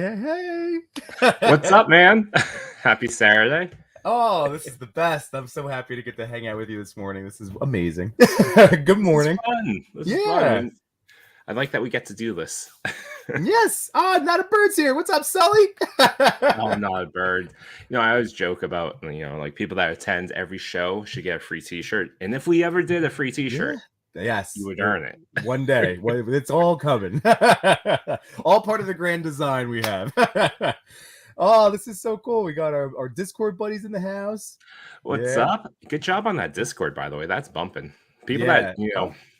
Hey. What's up, man? Happy Saturday. Oh, this is the best. I'm so happy to get to hang out with you this morning. This is amazing. Good morning. This is fun. And I like that we get to do this. Yes. Oh, not a bird's here. What's up, Sully? Oh, not a bird. I always joke about, like people that attend every show should get a free t-shirt. And if we ever did a free t-shirt, yes, you would earn it. One day. It's all coming. All part of the grand design we have. Oh, this is so cool. We got our Discord buddies in the house. What's up? Good job on that Discord, by the way. That's bumping. People that,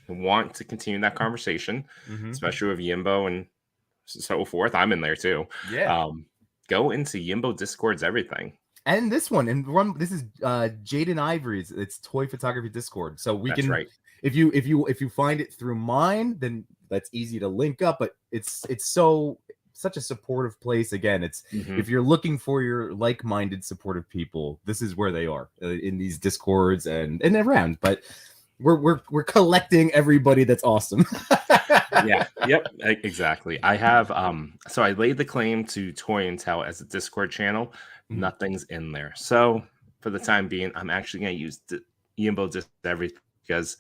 want to continue that conversation, especially with Yimbo and so forth. I'm in there too. Yeah. Go into Yimbo Discord's everything. And this one, this is Jaden Ivory's. It's Toy Photography Discord. So we can, right. If you find it through mine, then that's easy to link up. But it's such a supportive place. Again, it's if you're looking for your like-minded supportive people, this is where they are in these Discords and around. But we're collecting everybody that's awesome. Yeah. Yep. Exactly. I have so I laid the claim to Toy and Tell as a Discord channel. Nothing's in there. So for the time being, I'm actually going to use Yimbo just everything because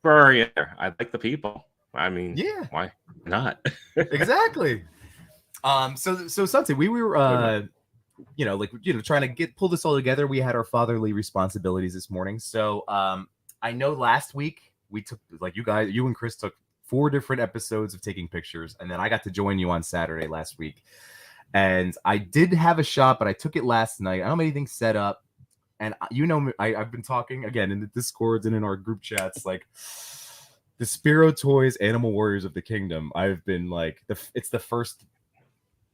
I like the people. I mean, why not? Exactly. So Sunday, we were trying to pull this all together. We had our fatherly responsibilities this morning. So I know last week we took, like, you and Chris took 4 different episodes of taking pictures, and then I got to join you on Saturday last week. And I did have a shot, but I took it last night. I don't have anything set up. And I've been talking again in the Discords and in our group chats, like the Spiro Toys Animal Warriors of the Kingdom. I've been like, it's the first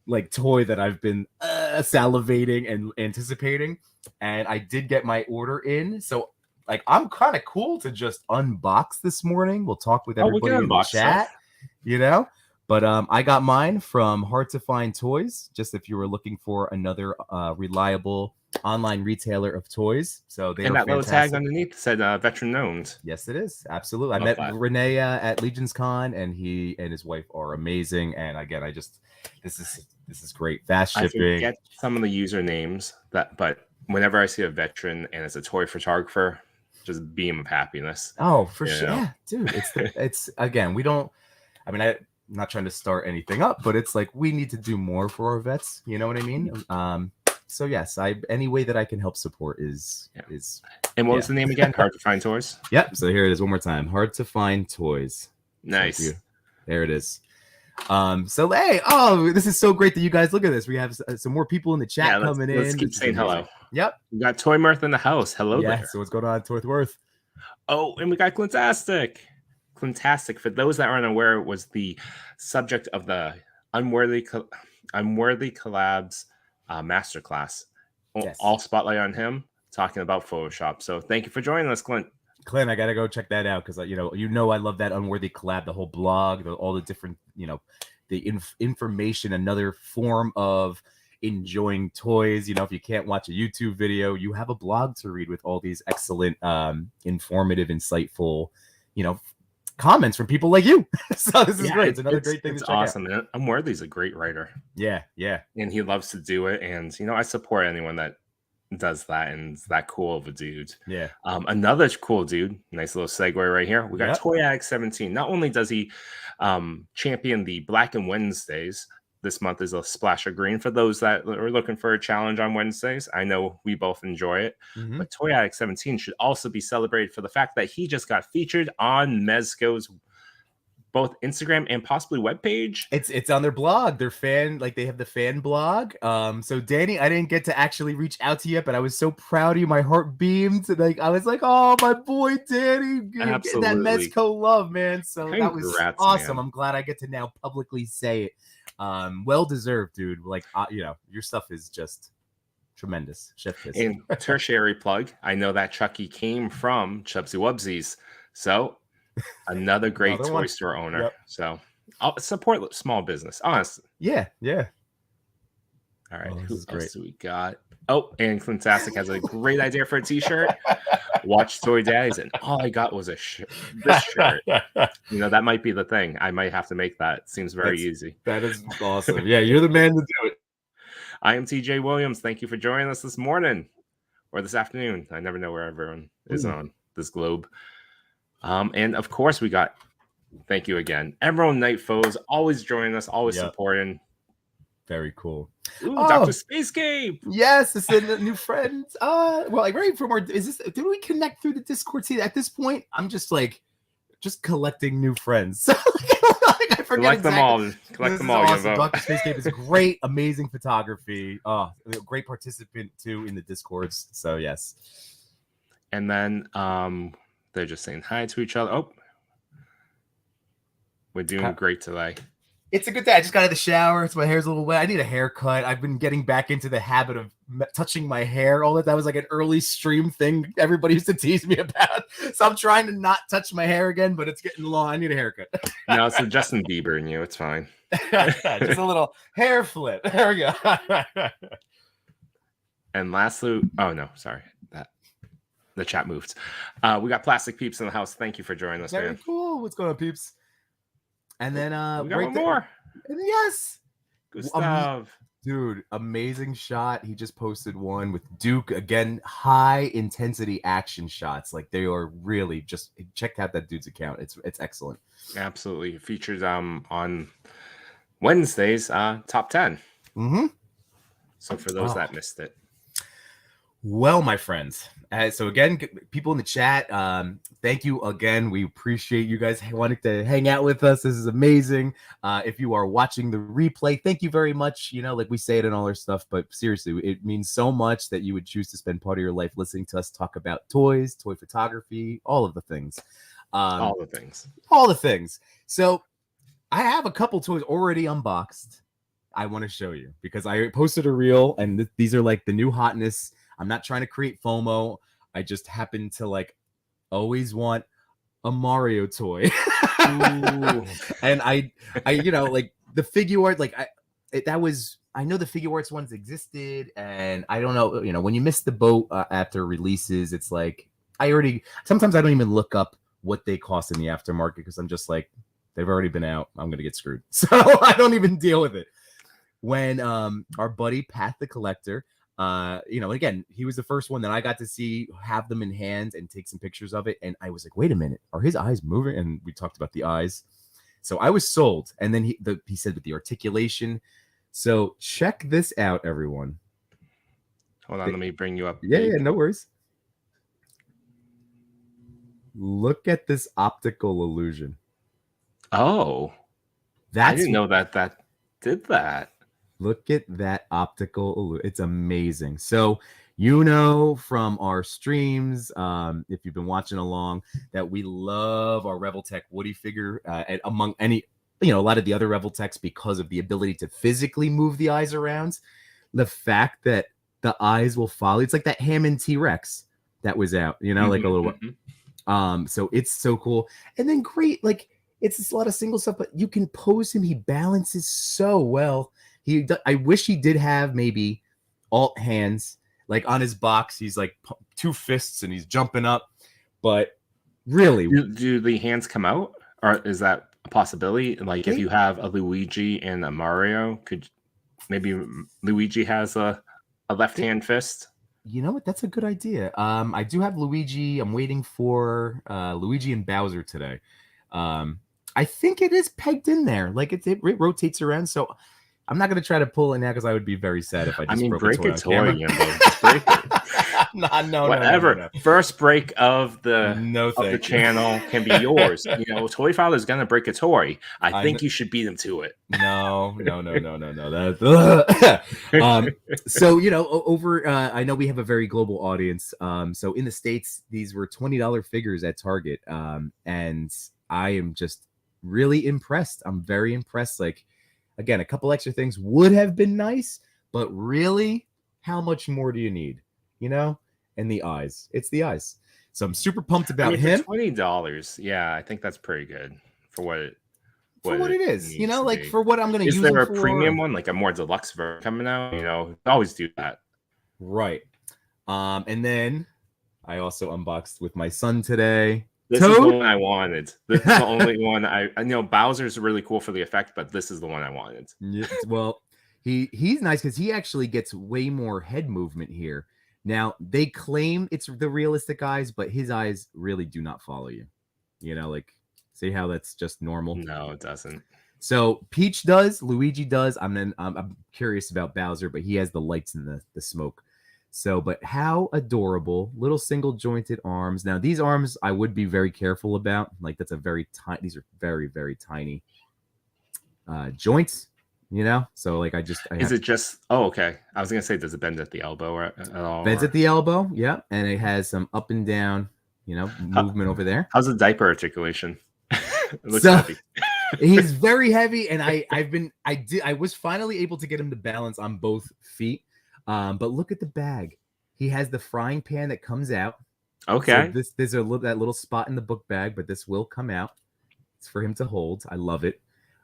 like toy that I've been salivating and anticipating. And I did get my order in. So like, I'm kind of cool to just unbox this morning. We'll talk with everybody in the chat, But I got mine from Hard to Find Toys, just if you were looking for another reliable online retailer of toys. So they and that little tag underneath said veteran owned. Yes, it is. Absolutely. I met Renee at Legion's Con, and he and his wife are amazing. And again, this is great. Fast shipping. I forget some of the usernames but whenever I see a veteran and it's a toy photographer, just beam of happiness. Oh, for sure. Yeah, dude. It's again, I'm not trying to start anything up, but it's like we need to do more for our vets. You know what I mean? So yes, any way that I can help support is. And what was the name again? Hard to Find Toys. Yep. So here it is one more time. Hard to Find Toys. Nice. There it is. So hey, this is so great that you guys look at this. We have some more people in the chat coming in. Let's keep saying hello. Yep. We got Toy Mirth in the house. Hello there. So what's going on, Toyworth? Oh, and we got Clintastic. Clintastic, for those that aren't aware, was the subject of the Unworthy Collabs masterclass. Yes. All spotlight on him talking about Photoshop. So thank you for joining us, Clint. Clint, I gotta go check that out because I love that Unworthy Collab, the whole blog, all the different the information, another form of enjoying toys. If you can't watch a YouTube video, you have a blog to read with all these excellent, informative, insightful, comments from people like you. So this is great. It's another great thing to check awesome. out. Unworthy's a great writer. Yeah. And he loves to do it. And I support anyone that does that and is that cool of a dude. Yeah. Another cool dude, nice little segue right here. We got Toy Addict 17. Not only does he champion the Black and Wednesdays, this month is a splash of green for those that are looking for a challenge on Wednesdays. I know we both enjoy it, but Toy Addict 17 should also be celebrated for the fact that he just got featured on Mezco's both Instagram and possibly webpage. It's on their blog. Their they have the fan blog. So Danny, I didn't get to actually reach out to you, but I was so proud of you. My heart beamed. I was like, oh, my boy Danny, getting that Mezco love, man. So that was awesome. Man. I'm glad I get to now publicly say it. Well deserved, dude. Your stuff is just tremendous. Chef kiss. And tertiary plug. I know that Chucky came from Chubsy Wubsies. So another great toy store owner. Yep. So I'll support small business. Honestly. Yeah. All right. Who else do we got? Oh, and Fantastic has a great idea for a T-shirt. Watch Toy Daddies, and all I got was this shirt. You know, that might be the thing. I might have to make that. Seems very easy. That is awesome. Yeah, you're the man to do it. I am TJ Williams. Thank you for joining us this morning or this afternoon. I never know where everyone is on this globe. And of course, we got, thank you again, Emerald Night Foes, always joining us, always supporting. Very cool. Ooh, Dr. Spacescape. Yes, it's a new friend. Well, like right from our did we connect through the Discord? See, at this point, I'm just collecting new friends. I forget them all. Collect them all. Awesome. Dr. Spacescape is great, amazing photography. Oh, a great participant too in the Discords. So yes. And then they're just saying hi to each other. Oh, we're doing great today. It's a good day. I just got out of the shower. So my hair's a little wet. I need a haircut. I've been getting back into the habit of touching my hair. All that was like an early stream thing everybody used to tease me about. So I'm trying to not touch my hair again, but it's getting long. I need a haircut. No, it's a Justin Bieber in you. It's fine. Just a little hair flip. There we go. And lastly, oh no, sorry. The chat moved. We got Plastic Peeps in the house. Thank you for joining us, Very man. Cool. What's going on, peeps? And then we got one more. Yes. Gustav. Dude, amazing shot. He just posted one with Duke. Again, high intensity action shots. Like they are really just check out that dude's account. It's excellent. Absolutely. It features on Wednesdays, top 10. Mm-hmm. So for those that missed it. Well, my friends, so again, people in the chat, thank you again. We appreciate you guys wanting to hang out with us. This is amazing. If you are watching the replay, thank you very much. You know, like we say it in all our stuff, but seriously, it means so much that you would choose to spend part of your life listening to us talk about toys, toy photography, all of the things. All the things. So I have a couple toys already unboxed. I want to show you because I posted a reel and these are like the new hotness. I'm not trying to create FOMO. I just happen to like always want a Mario toy. And I, you know, like the figure art, like I know the figure arts ones existed and I don't know, you know, when you miss the boat after releases, it's like, sometimes I don't even look up what they cost in the aftermarket because I'm just like, they've already been out. I'm going to get screwed. So I don't even deal with it. When our buddy Pat the Collector, you know, again, he was the first one that I got to see have them in hand and take some pictures of it. And I was like, wait a minute, are his eyes moving? And we talked about the eyes. So I was sold. And then he said with the articulation. So check this out, everyone. Hold on, let me bring you up. Yeah, no worries. Look at this optical illusion. Oh, I didn't know that did that. Look at that optical. It's amazing. So, you know, from our streams, if you've been watching along, that we love our Reveltech Woody figure and among any, you know, a lot of the other Reveltechs because of the ability to physically move the eyes around. The fact that the eyes will follow. It's like that Hammond T-Rex that was out, you know, like a little. So it's so cool. And then great, like it's just a lot of single stuff, but you can pose him. He balances so well. I wish he did have maybe alt hands, like on his box. He's like two fists and he's jumping up. But really, do the hands come out, or is that a possibility? Like if you have a Luigi and a Mario, could maybe Luigi has a left hand fist? You know what? That's a good idea. I do have Luigi. I'm waiting for Luigi and Bowser today. I think it is pegged in there. Like it rotates around. So I'm not going to try to pull it now because I would be very sad if I just break a toy. Just break it. No, whatever. No. First break of the channel can be yours. You know, Toy Father's going to break a toy. I think you should beat him to it. No. So, you know, over, I know we have a very global audience. So in the States, these were $20 figures at Target. And I am just really impressed. I'm very impressed. Like, again, a couple extra things would have been nice, but really, how much more do you need? You know? And the eyes. It's the eyes. So I'm super pumped about him. For $20, yeah, I think that's pretty good for what it is. You know, like for what I'm going to use. Is there a premium one, like a more deluxe version coming out? You know, always do that. Right. And then I also unboxed with my son today. This is the Toad. one I wanted. This is the only one I know. Bowser's really cool for the effect, but this is the one I wanted. Yeah, well, he's nice because he actually gets way more head movement here. Now they claim it's the realistic eyes, but his eyes really do not follow you. You know, like see how that's just normal. No, it doesn't. So Peach does, Luigi does. I'm curious about Bowser, but he has the lights and the smoke. So, but how adorable, little single jointed arms. Now these arms I would be very careful about. Like that's a very tiny. These are very very tiny joints. You know, so like Is it just? Oh, okay. I was gonna say, does it bend at the elbow or at all? bends Or? at the elbow. Yeah, and it has some up and down. You know, movement over there. How's the diaper articulation? It looks So, heavy. He's very heavy, and I was finally able to get him to balance on both feet. But look at the bag. He has the frying pan that comes out. Okay. So there's that little spot in the book bag, but this will come out. It's for him to hold. I love it.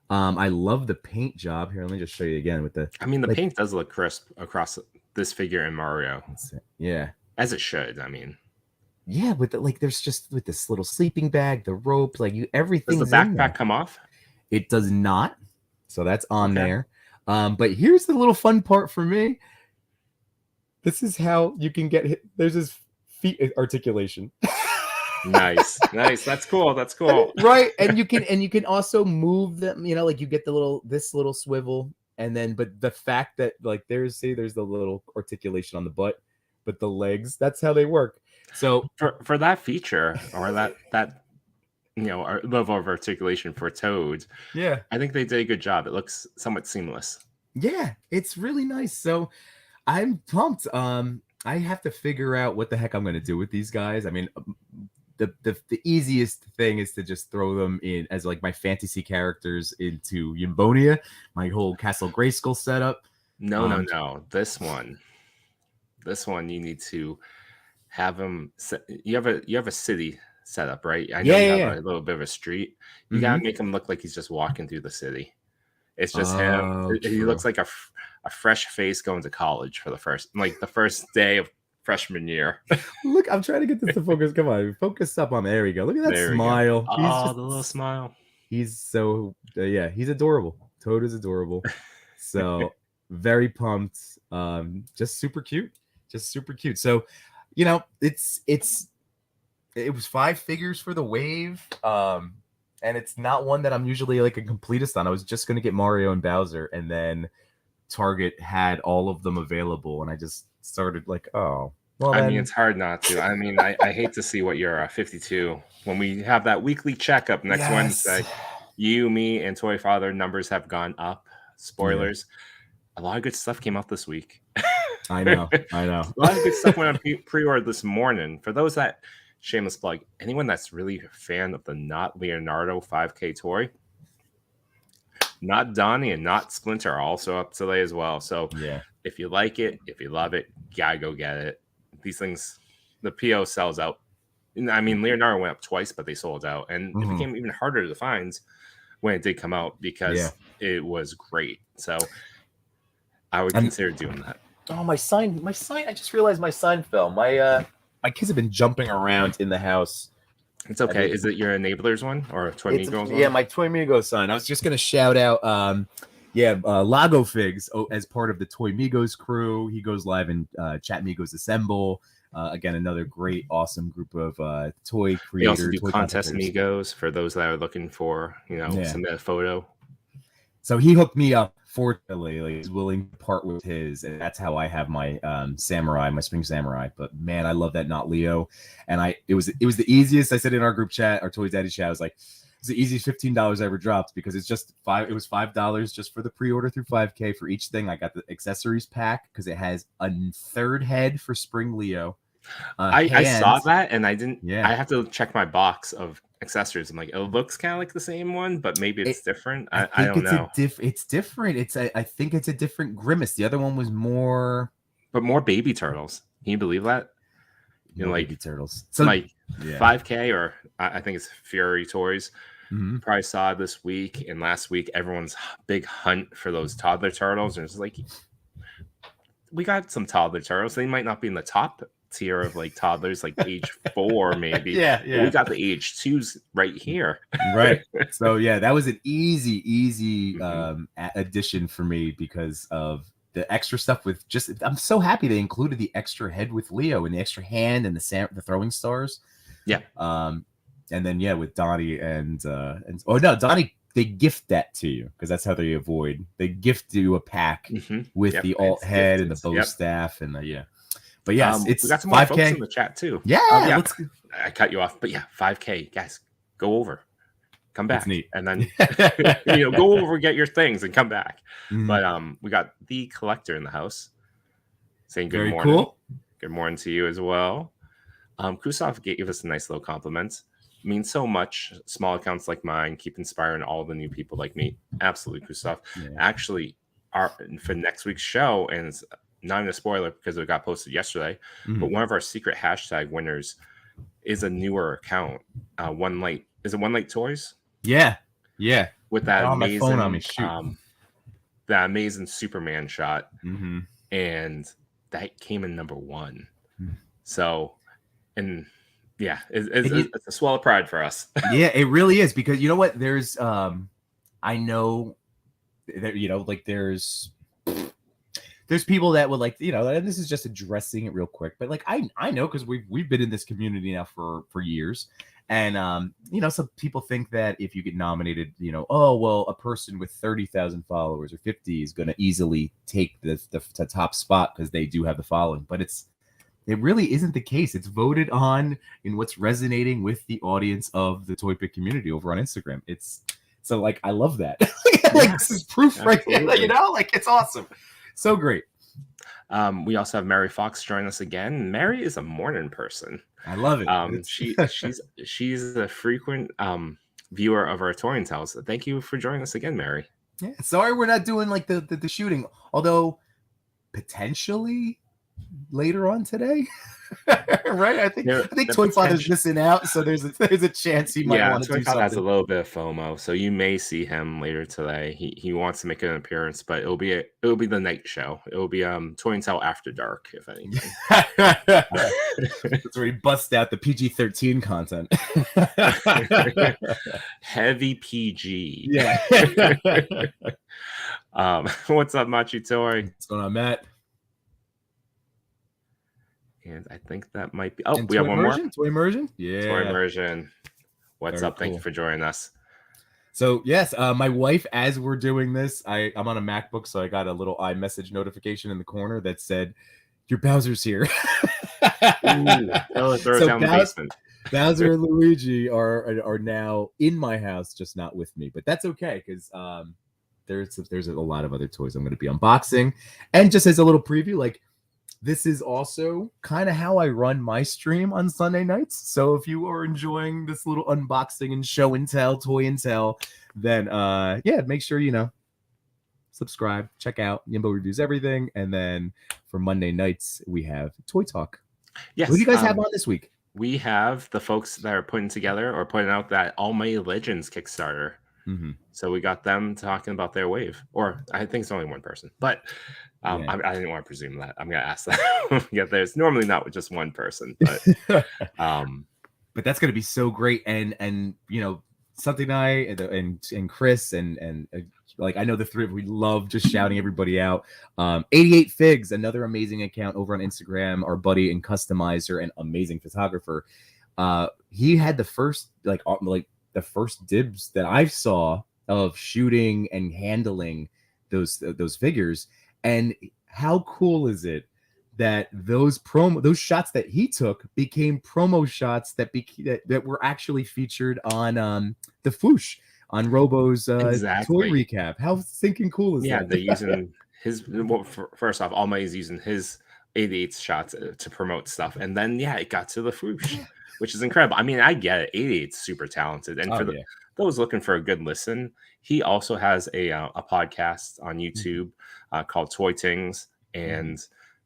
I love the paint job. Here, let me just show you again with the. I mean, the paint does look crisp across this figure in Mario. Yeah. As it should. I mean. Yeah, with there's just with this little sleeping bag, the rope, like everything. Does the backpack come off? It does not. So that's on there. But here's the little fun part for me. This is how you can get hit. There's his feet articulation. Nice. That's cool. Right. And you can also move them, you know, like you get this little swivel, and then but the fact that like there's the little articulation on the butt, but the legs, that's how they work. So for that feature or that you know level of articulation for Toad, yeah, I think they did a good job. It looks somewhat seamless. Yeah, it's really nice. So I'm pumped. I have to figure out what the heck I'm going to do with these guys. I mean, the easiest thing is to just throw them in as like my fantasy characters into Yambonia, my whole Castle Grayskull setup. No. This one you need to have them. You have a city set up, right? I know you have a little bit of a street. You gotta make him look like he's just walking through the city. It's just him. He looks like a fresh face going to college for the first day of freshman year. Look, I'm trying to get this to focus. Come on, focus up on. There we go. Look at that smile. Oh, the little smile. He's so he's adorable. Toad is adorable. So very pumped. Just super cute. So, you know, it was 5 figures for the wave. And it's not one that I'm usually like a completist on. I was just going to get Mario and Bowser, and then Target had all of them available, and I just started like, oh, well. I mean, it's hard not to. I mean, I hate to see what you're 52 when we have that weekly checkup next Wednesday. You, me, and Toy Father numbers have gone up. Spoilers. Yeah. A lot of good stuff came out this week. I know. A lot of good stuff went on pre-order this morning. For those that. Shameless plug. Anyone that's really a fan of the Not Leonardo 5K toy, Not Donnie and Not Splinter are also up today as well. So if you like it, if you love it, gotta go get it. These things, the PO sells out. I mean, Leonardo went up twice, but they sold out, and it became even harder to find when it did come out because it was great. So I would consider doing that. Oh, my sign! I just realized my sign fell. My kids have been jumping around in the house. It's okay. Is it your Enablers one or Toy Migos one? Yeah, my Toy Migos sign. I was just going to shout out, Lago Figs as part of the Toy Migos crew. He goes live in Chat Migos Assemble. Again, another great, awesome group of toy creators. We also do Contest Migos for those that are looking for, submit a photo. So he hooked me up. Fortunately, like, he's willing to part with his, and that's how I have my samurai, my Spring Samurai. But man, I love that Not Leo, and it was the easiest. I said in our group chat, our Toy Daddy chat, I was like, it's the easiest $15 I ever dropped because it's just it was $5 just for the pre-order through 5K for each thing. I got the accessories pack because it has a third head for Spring Leo. I saw that and I didn't. Yeah, I have to check my box of accessories. I'm like, it looks kind of like the same one, but maybe it's different. I don't know. It's different. I think it's a different Grimace. The other one was more baby turtles. Can you believe that? Baby turtles. So 5K or I think it's Fury Toys. Probably saw it this week and last week. Everyone's big hunt for those toddler turtles, and it's like, we got some toddler turtles. They might not be in the top tier of like toddlers, like age 4 maybe. Yeah, But yeah. we got the age 2s right here. Right. So yeah, that was an easy Mhm. addition for me because of the extra stuff with just. I'm so happy they included the extra head with Leo and the extra hand and the throwing stars. Yeah. And then yeah, with Donnie and oh no, Donnie, they gift that to you because that's how they avoid. They gift you a pack with Yep, the alt it's head and gifted. the bow Yep. staff and the But yes, We it's got some more folks 5K. in the chat too. Yeah, Yeah, let's. I cut you off, but yeah, 5K, guys, go over, come It's back, neat. and then go over, get your things, and come back. Mhm. But we got the collector in the house saying good Very morning. cool. Good morning to you as well. Kusov gave us a nice little compliment. Means so much. Small accounts like mine keep inspiring all the new people like me. Absolutely, Kusov. Yeah. Actually, for next week's show, and it's not even a spoiler because it got posted yesterday, but one of our secret hashtag winners is a newer account. One Light. Is it One Light Toys? Yeah. With that my phone on me. amazing, that amazing Superman shot, and that came in number 1. So, and yeah, it's a swell of pride for us. Yeah, it really is because you know what? There's I know that like there's people that would like and this is just addressing it real quick, but like I know because we've been in this community now for years, and some people think that if you get nominated, oh well, a person with 30,000 followers or 50 is going to easily take the top spot because they do have the following, but it really isn't the case. It's voted on in what's resonating with the audience of the Toy Pick community over on Instagram. It's so like I love that. Like this is proof right here. Like it's awesome. So great. We also have Mary Fox join us again. Mary is a morning person. I love it. She's a frequent viewer of our Toy and Tells. Thank you for joining us again, Mary. Yeah, sorry we're not doing like the shooting, although potentially later on today. Right? I think Toy Father's missing out, so there's a chance he might want to do something. Has a little bit of FOMO, so you may see him later today. He wants to make an appearance, but it'll be the night show. It will be Toy and Tell After Dark, if anything. That's where he busts out the PG-13 content. Heavy PG. Yeah. What's up, Machi Toy? What's going on, Matt? And I think that might be. Oh, we have one more. Toy Immersion? Yeah. Toy Immersion. What's up? Thank you for joining us. So, yes, my wife, as we're doing this, I'm on a MacBook, so I got a little iMessage notification in the corner that said, your Bowser's here. Throw it down the basement. Bowser and Luigi are now in my house, just not with me. But that's okay, because there's a lot of other toys I'm going to be unboxing. And just as a little preview, like, this is also kind of how I run my stream on Sunday nights. So if you are enjoying this little unboxing and show and tell, toy and tell, then make sure subscribe, check out Yimbo Reviews Everything, and then for Monday nights we have Toy Talk. Yes. Who do you guys have on this week? We have the folks that are putting together or putting out that Almighty Legends Kickstarter. So we got them talking about their wave, or I think it's only one person, but I didn't want to presume that. I'm gonna ask that. Yeah, there's normally not just one person, but but that's gonna be so great, and something and Chris and like I know the three of we love just shouting everybody out. 88 Figs, another amazing account over on Instagram, our buddy and customizer and amazing photographer. He had the first the first dibs that I saw of shooting and handling those figures. And how cool is it that those shots that he took became promo shots that were actually featured on the Foosh on Robo's toy recap? How thinking cool is that? Yeah, they're using his. Well, first off, Almighty's using his 88 shots to promote stuff, and then it got to the Foosh, which is incredible. I mean, I get it. 88's super talented, and for those looking for a good listen, he also has a podcast on YouTube called Toy Tings, and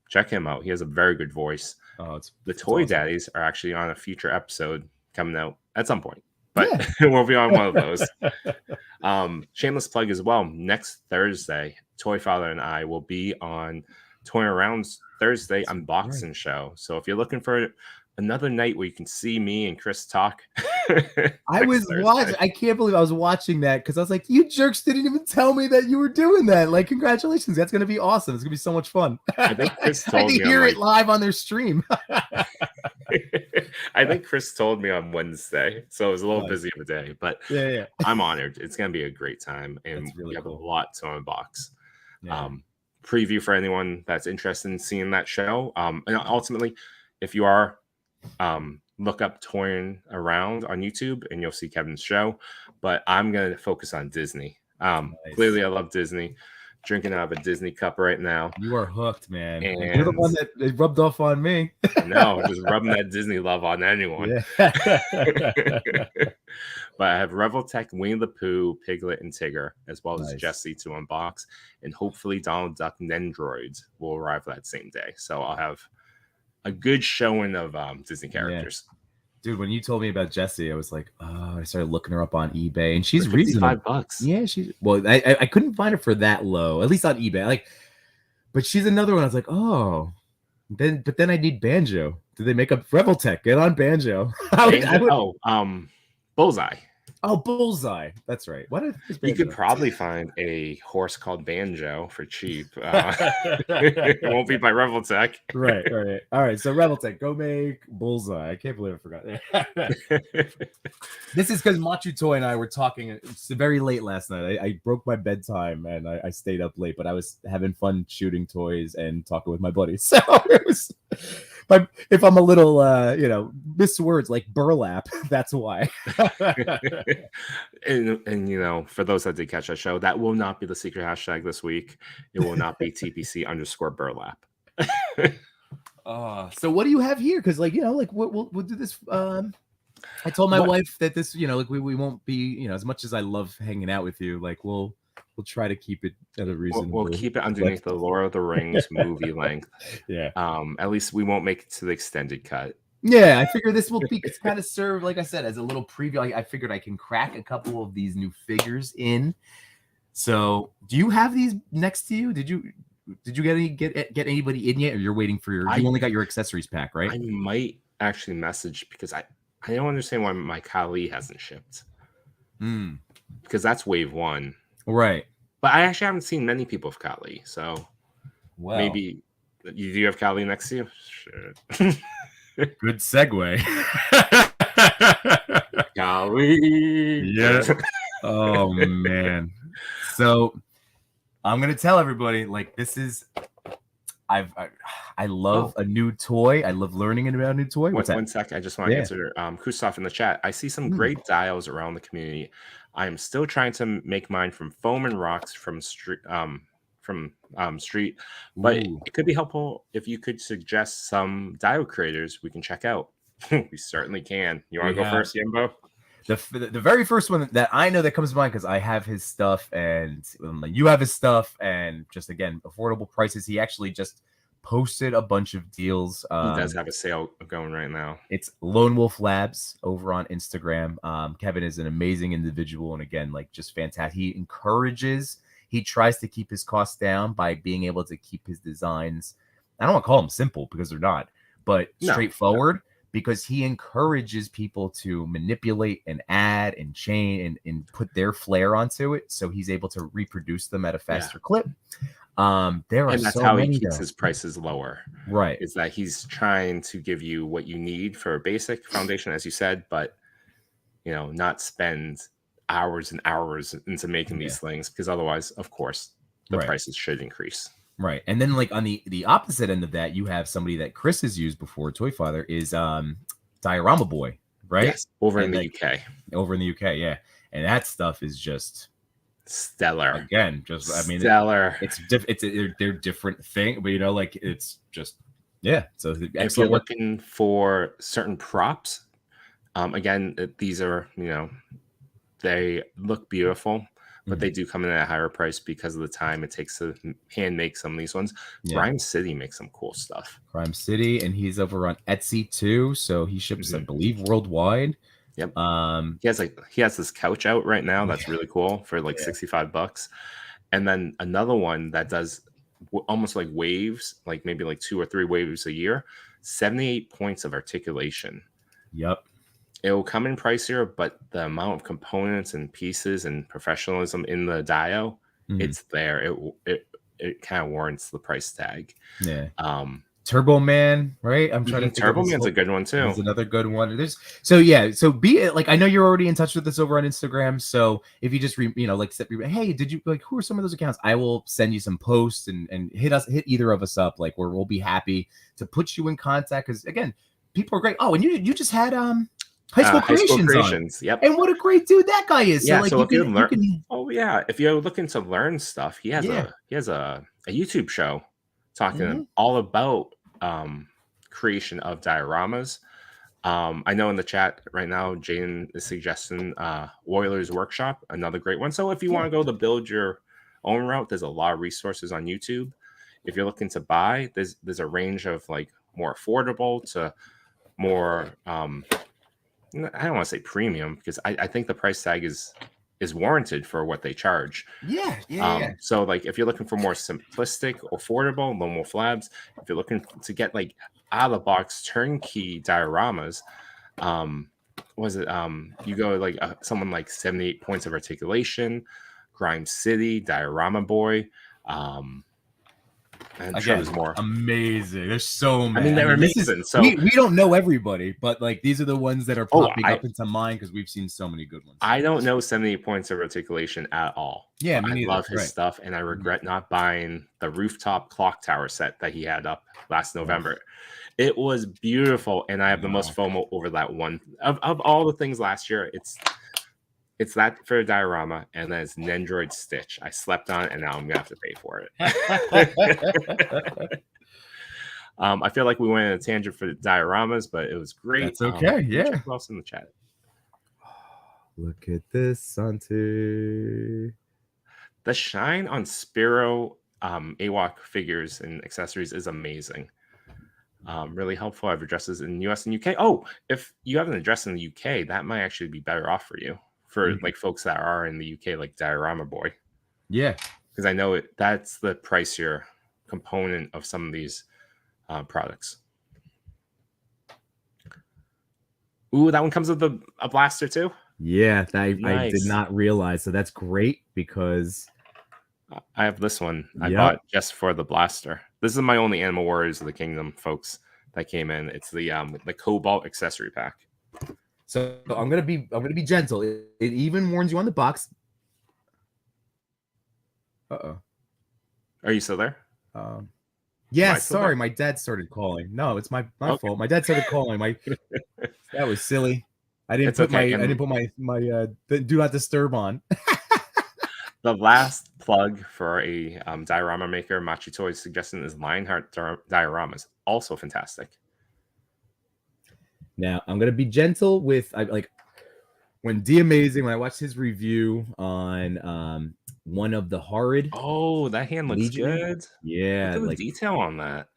check him out. He has a very good voice. The Toy Daddies are actually on a future episode coming out at some point, but we'll be on one of those. Shameless plug as well. Next Thursday, Toy Father and I will be on Toy Around Thursday That's unboxing right. show. So if you're looking for another night where you can see me and Chris talk I next was watching. Thursday. I can't believe I was watching that because I was like, "You jerks didn't even tell me that you were doing that!" Like, congratulations, that's gonna be awesome. It's gonna be so much fun. I think Chris I had told to me on hear it like live on their stream. I think Chris told me on Wednesday, so it was a little Nice. busy of a day, but Yeah, yeah, I'm honored. It's going to be a great time, and that's really we have a cool. lot to unbox. Yeah, Preview for anyone that's interested in seeing that show. And ultimately, if you are, look up Toying Around on YouTube, and you'll see Kevin's show. But I'm going to focus on Disney. nice. Clearly, I love Disney. Drinking out of a Disney cup right now. You are hooked, man. And you're the And one that it rubbed off on me. no, just rubbing that Disney love on anyone. Yeah. But I have Reveltech, Winnie the Pooh, Piglet, and Tigger, as well as Nice. Jessie to unbox. And hopefully Donald Duck Nendroids will arrive that same day. So I'll have a good showing of Disney characters. Yeah. Dude, when you told me about Jessie, I was like, oh, I started looking her up on eBay, and she's For reasonable. $55. Yeah, she's well. I couldn't find her for that low, at least on eBay. Like, but she's another one. I was like, oh, but then I need Banjo. Did they make up Reveltech? Get on Banjo. Bullseye. Oh, Bullseye. That's right. What is You could probably find a horse called Banjo for cheap. It won't be by Reveltech. Right. All right. So Reveltech, go make Bullseye. I can't believe I forgot. This is because Machu Toy and I were talking. It's very late last night. I broke my bedtime and I stayed up late, but I was having fun shooting toys and talking with my buddies. So it was. But if I'm a little, miss words like burlap, that's why. and for those that did catch that show, that will not be the secret hashtag this week. It will not be TPC_burlap. So what do you have here? Because we'll do this. I told my wife that this, we won't be, as much as I love hanging out with you, like we'll try to keep it at a reasonable. We'll keep it underneath the Lord of the Rings movie length. Yeah. At least we won't make it to the extended cut. Yeah, I figure this will be kind of serve, like I said, as a little preview. I figured I can crack a couple of these new figures in. So, do you have these next to you? Did you get anybody in yet, or you're waiting for you only got your accessories pack, right? I might actually message because I don't understand why my Kali hasn't shipped. Because that's wave 1. Right. But I actually haven't seen many people with Kali, so maybe do you have Kali next to you? Sure. Good segue. Kali. Yeah. Oh man. So I'm gonna tell everybody, like, this is I love a new toy. I love learning about a new toy. One sec. I just want to answer Kustov in the chat. I see some great dials around the community. I am still trying to make mine from foam and rocks from street, but it could be helpful if you could suggest some dial creators we can check out. We certainly can. You want to go first, Yimbo? The very first one that I know that comes to mind, because I have his stuff and you have his stuff, and just again affordable prices. He actually just posted a bunch of deals. He does have a sale going right now. It's Lone Wolf Labs over on Instagram. Kevin is an amazing individual, and again, like, just fantastic. He tries to keep his costs down by being able to keep his designs, I don't want to call them simple because they're not, but straightforward, because he encourages people to manipulate and add and chain and put their flair onto it, so he's able to reproduce them at a faster clip. That's how he keeps his prices lower. Right. Is that he's trying to give you what you need for a basic foundation, as you said, but not spend hours and hours into making these things, because otherwise, of course, the prices should increase. Right. And then, like, on the opposite end of that, you have somebody that Chris has used before, Toy Father, is Diorama Boy, right? Yes, over in the UK. Over in the UK, yeah. And that stuff is just stellar. Again, stellar. They're different thing, but it's just So if you're looking for certain props, again, these are they look beautiful, but they do come in at a higher price because of the time it takes to hand make some of these ones. Crime City makes some cool stuff. Crime City, and he's over on Etsy too, so he ships, I believe, worldwide. Yep. He has this couch out right now that's really cool for like $65. And then another one that does almost like waves, like maybe like 2 or 3 waves a year. 78 points of articulation. Yep. It will come in pricier, but the amount of components and pieces and professionalism in the Dio, it's there. It kind of warrants the price tag. Yeah. Turbo Man, right? I'm trying to think Turbo Man's a good one too. There's another good one. So be like, I know you're already in touch with us over on Instagram. So if you just hey, did you like, who are some of those accounts? I will send you some posts and hit either of us up. Like we'll be happy to put you in contact, because again, people are great. Oh, and you just had High School Creations. Yep. And what a great dude that guy is. Yeah. So like, if you learn, if you're looking to learn stuff, he has a YouTube show talking all about creation of dioramas. I know in the chat right now, Jane is suggesting Oilers Workshop, another great one. So if you want to go the build your own route, there's a lot of resources on YouTube. If you're looking to buy, there's a range of like more affordable to more I don't want to say premium, because I think the price tag is warranted for what they charge. Yeah. So like if you're looking for more simplistic, affordable, Lone Wolf Labs, if you're looking to get like out of the box turnkey dioramas, you go like someone like 78 points of articulation, Grime City, Diorama Boy, and I'm sure there's more. Amazing. There's so many. I mean, they're amazing. So we don't know everybody, but like these are the ones that are popping up into mind because we've seen so many good ones. I don't know 78 points of articulation at all. Yeah, I love his stuff, and I regret not buying the rooftop clock tower set that he had up last November. It was beautiful, and I have the most FOMO over that one. Of all the things last year, it's that for a diorama, and then it's Nendroid Stitch. I slept on it, and now I'm gonna have to pay for it. I feel like we went on a tangent for dioramas, but it was great. That's okay. Check who else in the chat. Look at this, Santi. The shine on Spiro AWOC figures and accessories is amazing. Really helpful. I have addresses in US and UK. Oh, if you have an address in the UK, that might actually be better off for you. For like folks that are in the UK, like Diorama Boy. Yeah. Because I know that's the pricier component of some of these products. Ooh, that one comes with a blaster too? Yeah, nice. I did not realize. So that's great because I have this one. I bought just for the blaster. This is my only Animal Warriors of the Kingdom, folks, that came in. It's the Cobalt accessory pack. So I'm gonna be gentle. It even warns you on the box. Uh-oh. Are you still there? Yeah, sorry, my dad started calling. No, it's my fault. My dad started calling. That was silly. I didn't put my do not disturb on. The last plug for a diorama maker, Machi Toys suggesting is Lionheart dioramas, also fantastic. Now I'm gonna be gentle with when D-Amazing, when I watched his review on one of the Horrid. Oh, that hand looks good. Yeah, look at the detail on that.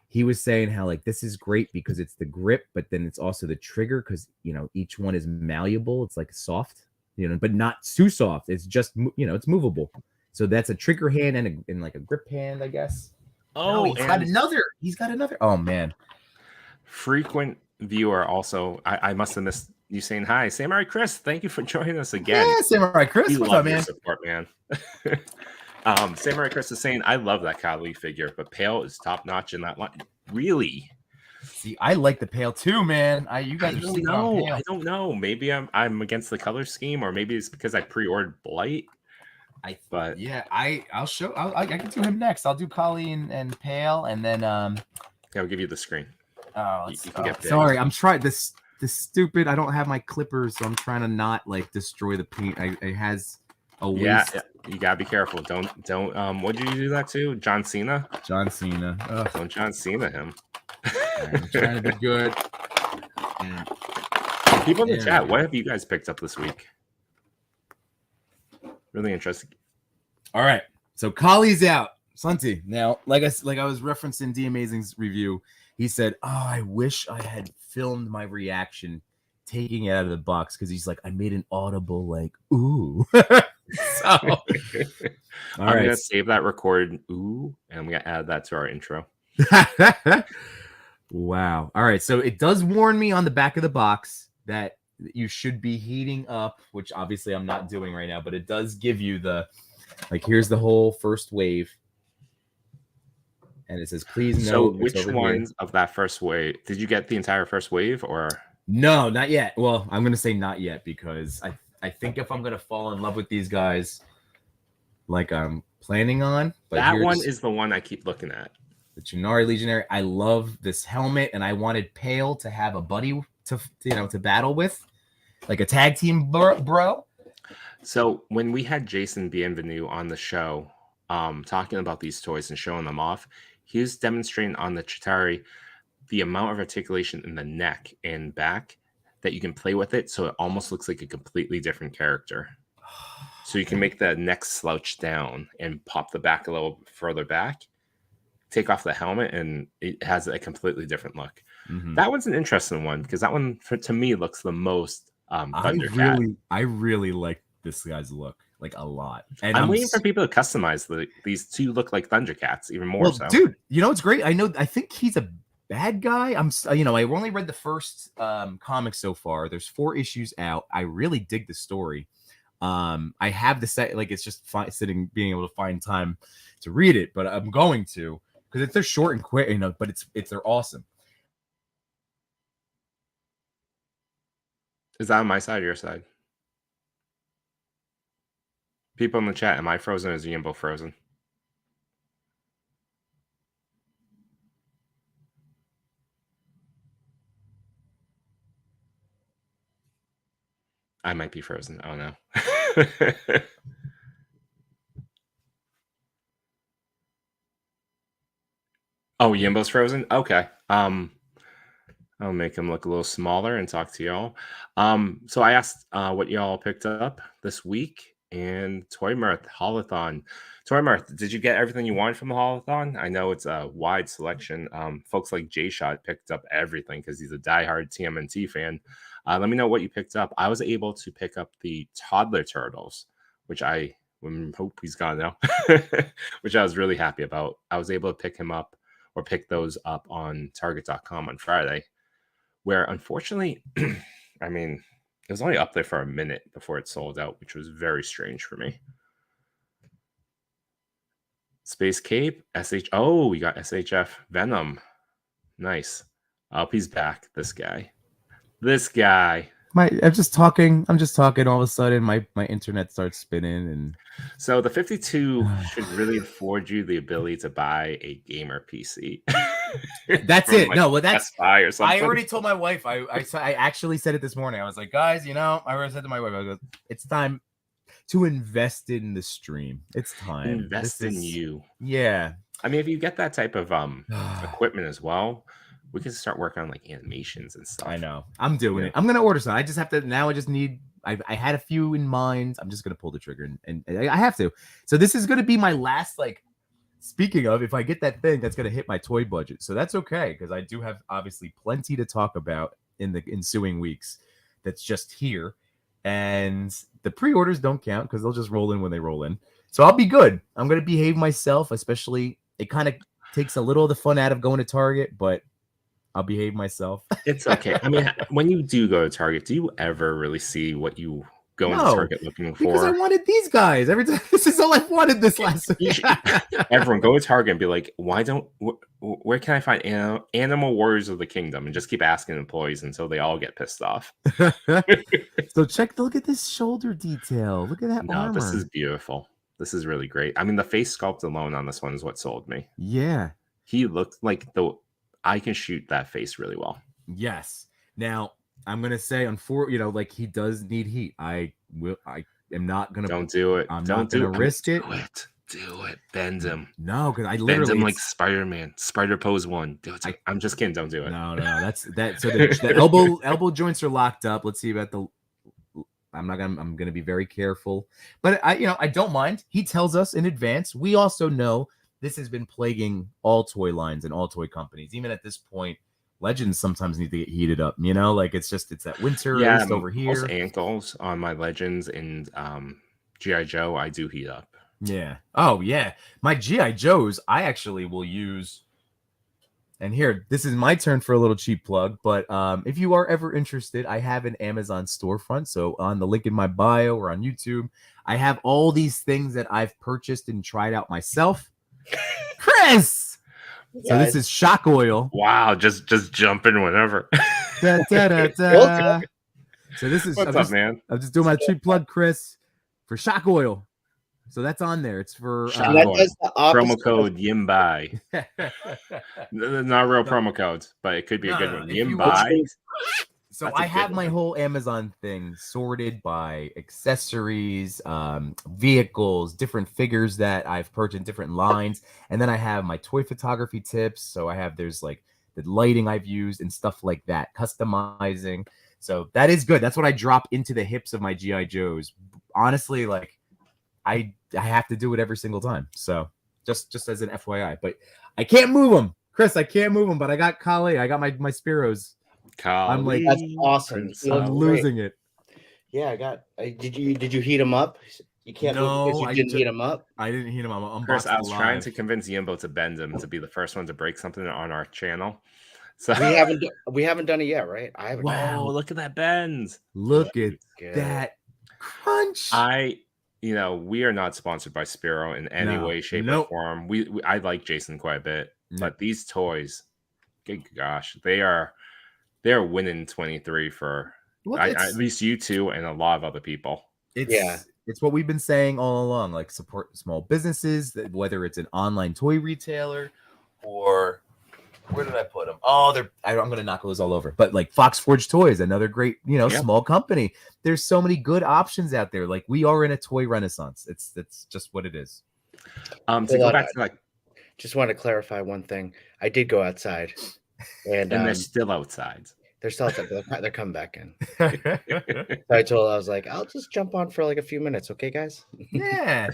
He was saying how this is great because it's the grip, but then it's also the trigger because each one is malleable. It's like soft, but not too soft. It's just it's movable. So that's a trigger hand and like a grip hand, I guess. Oh, he's got another. Oh man, frequent viewer. Also, I must have missed you saying hi. Samurai Chris, thank you for joining us again. Yeah, Samurai Chris, what's up, man? Support, man. Samurai Chris is saying, I love that Kali figure, but Pale is top notch in that line. Really? See, I like the Pale too, man. You guys don't know. I don't know. Maybe I'm against the color scheme, or maybe it's because I pre-ordered Blight. I'll show. I can do him next. I'll do Kali and Pale, and then I'll give you the screen. Oh, you can get sorry. I'm trying this stupid. I don't have my clippers, so I'm trying to not destroy the paint. It has a waste. Yeah, you gotta be careful. Don't. What did you do that to? John Cena. John Cena. Ugh. Don't John Cena him. I'm trying to be good. People in the chat, what have you guys picked up this week? Really interesting. All right, so Kali's out. Santi. Now, like I was referencing D-Amazing's review, he said, "Oh, I wish I had filmed my reaction taking it out of the box," because he's like, "I made an audible ooh." So, all I'm right. gonna save that record. Ooh, and I'm gonna add that to our intro. Wow. All right. So it does warn me on the back of the box that you should be heating up, which obviously I'm not doing right now, but it does give you the here's the whole first wave. And it says, please So, note it's which over here. ones of that first wave did you get the entire first wave, or No, not yet. Well, I'm gonna say not yet because I think if I'm gonna fall in love with these guys like I'm planning on, but that one here's is the one I keep looking at? the Chunari Legionary. I love this helmet, and I wanted Pale to have a buddy to battle with, like a tag team bro. So when we had Jason Bienvenu on the show, talking about these toys and showing them off, he was demonstrating on the Chitari the amount of articulation in the neck and back that you can play with it, so it almost looks like a completely different character. So you can make the neck slouch down and pop the back a little further back, take off the helmet, and it has a completely different look. Mm-hmm. That one's an interesting one because that one, to me, looks the most Thundercat. I really like this guy's look like a lot, and I'm waiting for people to customize these to look like Thundercats even more. Well, so, dude, it's great. I think he's a bad guy. I've only read the first comic so far. There's 4 issues out. I really dig the story. I have the set, like it's just being able to find time to read it, but I'm going to because they're short and quick, but they're awesome. is that on my side or your side? People in the chat, am I frozen or is Yimbo frozen? I might be frozen. Oh no. Oh, Yimbo's frozen? Okay. I'll make him look a little smaller and talk to y'all. So I asked what y'all picked up this week, and Toy Mirth Holothon. Toy Mirth, did you get everything you wanted from the Holothon? I know it's a wide selection. Folks like J Shot picked up everything because he's a diehard TMNT fan. Let me know what you picked up. I was able to pick up the Toddler Turtles, which I hope he's gone now, which I was really happy about. I was able to pick those up on Target.com on Friday, where unfortunately, I mean, it was only up there for a minute before it sold out, which was very strange for me. Space Cape, Oh, we got SHF Venom. Nice. Oh, he's back. This guy. I'm just talking. All of a sudden, my internet starts spinning, and so the 52 should really afford you the ability to buy a gamer PC. That's it. No, well, that's Best Buy or something. I already told my wife. I actually said it this morning. I was like, guys, I already said to my wife, I go, it's time to invest in the stream. It's time. Invest in you. Yeah. I mean, if you get that type of equipment as well, we can start working on like animations and stuff. I know. I'm doing it. I'm gonna order some. I just have to now. I just need. I had a few in mind. I'm just gonna pull the trigger, and I have to. So this is gonna be my last. Like, speaking of, if I get that thing, that's gonna hit my toy budget. So that's okay because I do have obviously plenty to talk about in the ensuing weeks. That's just here, and the pre-orders don't count because they'll just roll in when they roll in. So I'll be good. I'm gonna behave myself. Especially, it kind of takes a little of the fun out of going to Target, but I'll behave myself. It's okay. I mean, when you do go to Target, do you ever really see what you go into Target looking for? Because I wanted these guys. Every time, this is all I wanted this last week. Everyone go to Target and be like, where can I find Animal Warriors of the Kingdom? And just keep asking employees until they all get pissed off. So look at this shoulder detail. Look at that armor. This is beautiful. This is really great. I mean, the face sculpt alone on this one is what sold me. Yeah. He looks like I can shoot that face really well. Yes. Now I'm gonna say, like he does need heat. I am not gonna. Don't do it. I'm not gonna risk it. Do it. Bend him. No, because I literally bend him like Spider-Man. Spider Pose 1. Do it. I'm just kidding. Don't do it. No. That's that. So the elbow joints are locked up. Let's see about the. I'm gonna be very careful, but I don't mind. He tells us in advance. We also know this has been plaguing all toy lines and all toy companies. Even at this point, Legends sometimes need to get heated up. Like it's that winter over here. Most ankles on my Legends and GI Joe, I do heat up. Yeah. Oh yeah. My GI Joes, I actually will use. And here, this is my turn for a little cheap plug. But if you are ever interested, I have an Amazon storefront. So on the link in my bio or on YouTube, I have all these things that I've purchased and tried out myself. Chris. So this is shock oil. Wow, just jumping whenever. Da, da, da, da. So this is What's up, man? I'm just doing my cheap plug, Chris, for shock oil. So that's on there. It's for promo code YIMBAI. Not real promo codes, but it could be a good one. YIMBAI. So I have my whole Amazon thing sorted by accessories, vehicles, different figures that I've purchased in different lines. And then I have my toy photography tips. So there's like the lighting I've used and stuff like that, customizing. So that is good. That's what I drop into the hips of my GI Joes. Honestly, like I have to do it every single time. So just as an FYI, but I can't move them, Chris. I can't move them, but I got Kali. I got my Spiros. I'm like, that's awesome. I'm losing it. Yeah, I got. Did you heat them up? You can't move because you didn't heat them up. I didn't heat them up. Chris, I was trying to convince Yimbo to bend him to be the first one to break something on our channel. So we haven't done it yet, right? I haven't. Wow, look at that bend! Look at that crunch! We are not sponsored by Spiro in any way, shape, or form. I like Jason quite a bit, but these toys, good gosh, they're winning 23 for at least you two and a lot of other people. It's what we've been saying all along, like support small businesses, whether it's an online toy retailer or where did I put them? Oh, I'm going to knock those all over. But like Fox Forge Toys, another great, small company. There's so many good options out there. Like we are in a toy renaissance. It's just what it is. To go back to just want to clarify one thing. I did go outside, and they're still outside. They're still outside. They're coming back in. So I was like, I'll just jump on for like a few minutes, okay, guys? Yeah.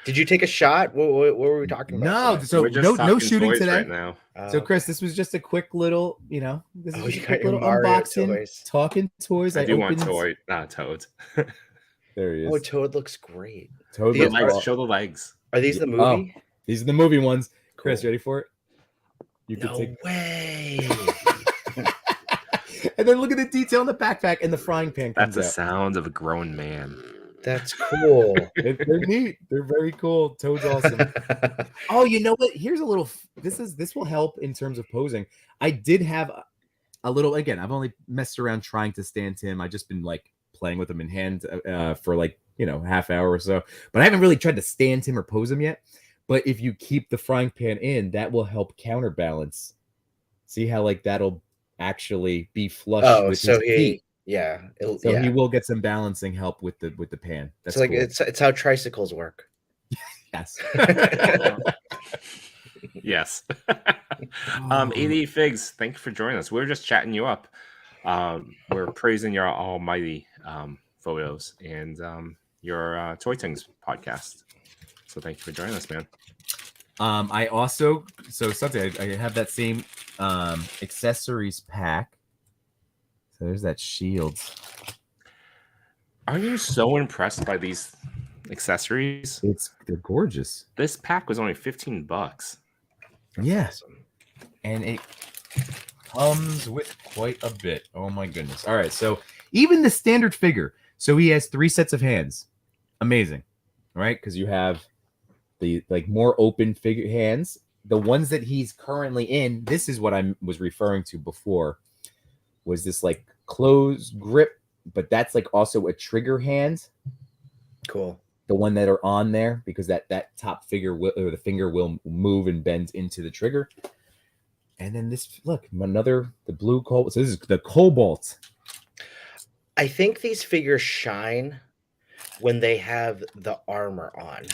Did you take a shot? What were we talking about? No, so no shooting today. Right now. So Chris, this was just a quick little, this is a quick little Mario unboxing, toys. Talking toys. I do want Toad. There he is. Oh, Toad looks great. Toad, show the legs. Are these the movie? Oh, these are the movie ones. Chris, cool. Ready for it? No way. And then look at the detail in the backpack and the frying pan. That's the sound of a grown man. That's cool. They're neat. They're very cool. Toad's awesome. Oh, you know what? Here's a little. This will help in terms of posing. I did have a little. Again, I've only messed around trying to stand him. I've just been like playing with him in hand for like half hour or so. But I haven't really tried to stand him or pose him yet. But if you keep the frying pan in, that will help counterbalance. See how like that'll actually be flush with his feet. Yeah. He will get some balancing help with the pan. That's like cool. It's how tricycles work. Yes. Yes. 88 Figs, thank you for joining us. We were just chatting you up. We're praising your almighty photos and your Toy Things podcast. So thank you for joining us, man. I also I have that same accessories pack. So there's that shield. Are you so impressed by these accessories? They're gorgeous. This pack was only $15. Yes. Yeah. And it comes with quite a bit. Oh my goodness. All right. So even the standard figure. So he has 3 sets of hands. Amazing. Right? Because you have the like more open figure hands. The ones that he's currently in, this is what I was referring to before, was this like closed grip, but that's like also a trigger hand. Cool. The one that are on there, because that top figure or the finger will move and bend into the trigger. And then this, look, the blue cobalt. So this is the cobalt. I think these figures shine when they have the armor on.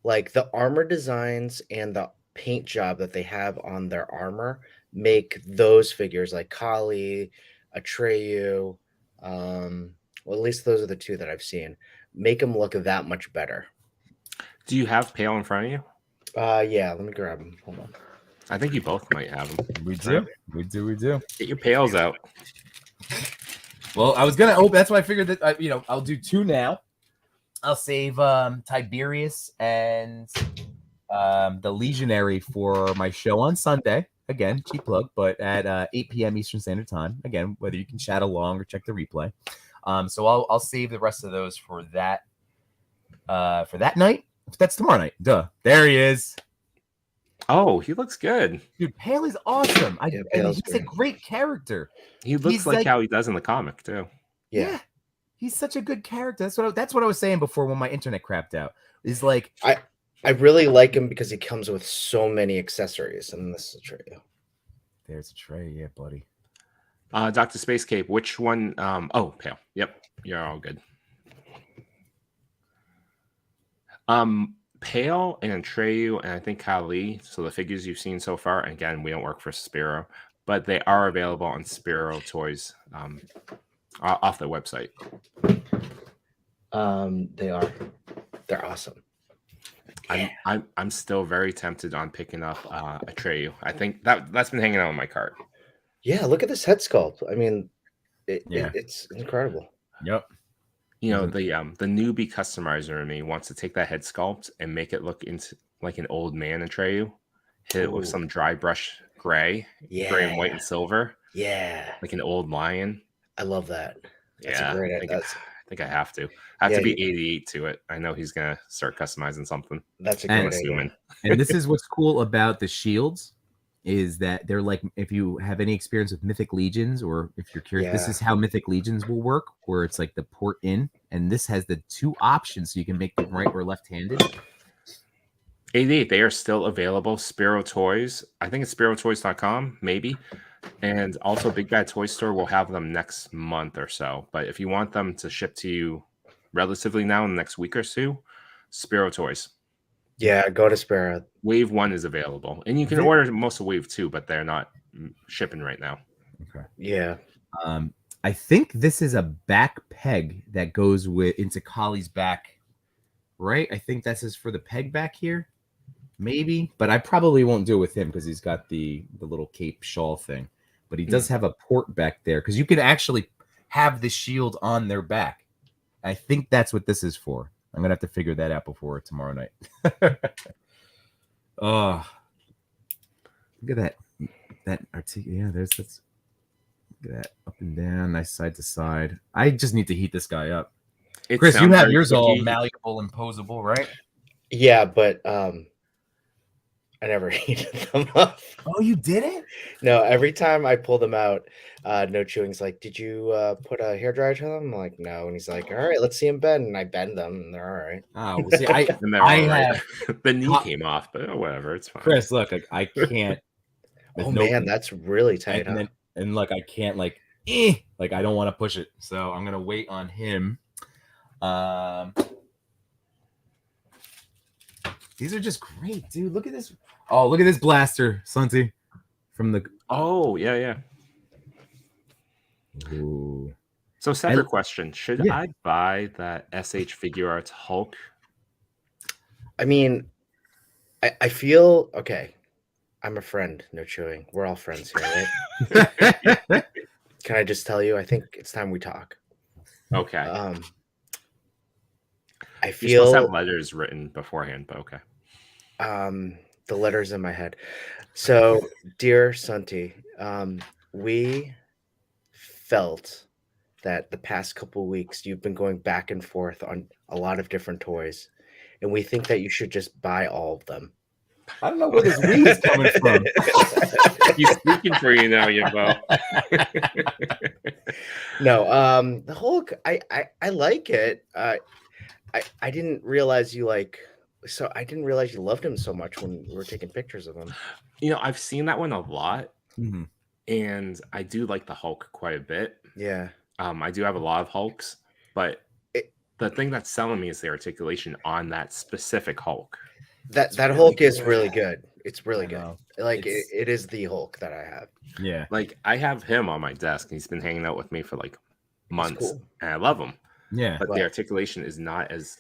Like the armor designs and the paint job that they have on their armor make those figures like Kali, Atreyu, well, at least those are the 2 that I've seen, make them look that much better. Do you have Pale in front of you? Yeah, let me grab them. Hold on. I think you both might have them. We do. Get your pails out. Well, I was gonna open. That's why I figured that I'll do 2 now. I'll save Tiberius and the Legionary for my show on Sunday. Again, cheap plug, but at 8 p.m. Eastern Standard Time. Again, whether you can chat along or check the replay. So I'll save the rest of those for that night. That's tomorrow night. Duh. There he is. Oh, he looks good. Dude, Pale is awesome. Yeah, and Pale's he's a great. great character. He looks He's like how he does in the comic too. Yeah. He's such a good character. That's what I was saying before when my internet crapped out. Is like I really like him because he comes with so many accessories, and this is a trio. There's a tray, yeah, buddy. Dr. Space Cape, which one? Oh, Pale. Yep, you're all good. Pale and Atreyu and I think Kali. So the figures you've seen so far. Again, we don't work for Spiro, but they are available on Spiro Toys off their website. They are. They're awesome. I'm still very tempted on picking up Atreyu. I think that's been hanging out on my cart. Yeah, look at this head sculpt. I mean, Yeah. it's incredible. Yep. You know, the newbie customizer in me wants to take that head sculpt and make it look into like an old man Atreyu, hit it with some dry brush gray, gray and white and silver. Yeah, like an old lion. I love that. That's Yeah, a great I idea. think I have to. I have to be 88 to it. I know he's gonna start customizing something. That's a And- great idea. And this is what's cool about the shields is that they're like, if you have any experience with Mythic Legions, or if you're curious, this Yeah. is how Mythic Legions will work, where it's like the port in, and this has the two options, so you can make them right or left-handed. 88, they are still available. Spiro Toys. I think it's spirotoys.com, maybe. And also Big Bad Toy Store will have them next month or so. But if you want them to ship to you relatively now in the next week or two, Spiro Toys. Yeah, go to Sparrow. Wave 1 is available. And you can order most of Wave 2, but they're not shipping right now. Okay. Yeah. I think this is a back peg that goes into Kali's back, right? I think this is for the peg back here, maybe. But I probably won't do it with him because he's got the little cape shawl thing. But he does have a port back there because you can actually have the shield on their back. I think that's what this is for. I'm gonna have to figure that out before tomorrow night. Oh, look at that yeah, there's that's look at that up and down, nice side to side. I just need to heat this guy up. Chris, you have yours all malleable and posable, right? Yeah, but I never heated them up. Oh, you did it? No, every time I pull them out, No Chewing's like, "Did you put a hairdryer to them?" I'm like, "No," and he's like, "All right, let's see them bend." And I bend them, and they're all right. Oh, well, see, I have the knee came off, but whatever, it's fine. Chris, look, I can't. Oh man, that's really tight. And look, I can't like I don't want to push it, so I'm gonna wait on him. These are just great, dude. Look at this. Oh, look at this blaster, Sunty, from the. Oh yeah. Ooh. So, separate question: should I buy that SH Figure Arts Hulk? I mean, I feel okay. I'm a friend, No Chewing. We're all friends here, right? Can I just tell you? I think it's time we talk. Okay. I You're feel supposed to have letters written beforehand, but okay. The letters in my head. So, dear Sunty, we felt that the past couple weeks you've been going back and forth on a lot of different toys, and we think that you should just buy all of them. I don't know where this weed is coming from. He's speaking for you now, Yimbo. No, the Hulk, I like it. I didn't realize you I didn't realize you loved him so much when we were taking pictures of him. You know, I've seen that one a lot, Mm-hmm. and I do like the Hulk quite a bit. Yeah. I do have a lot of Hulks, but the thing that's selling me is the articulation on that specific Hulk. That really Hulk is good. really good. It's really good. know. Like It's- it is the Hulk that I have. Yeah. Like, I have him on my desk. He's been hanging out with me for like months, cool. and I love him. Yeah. But Right. the articulation is not as.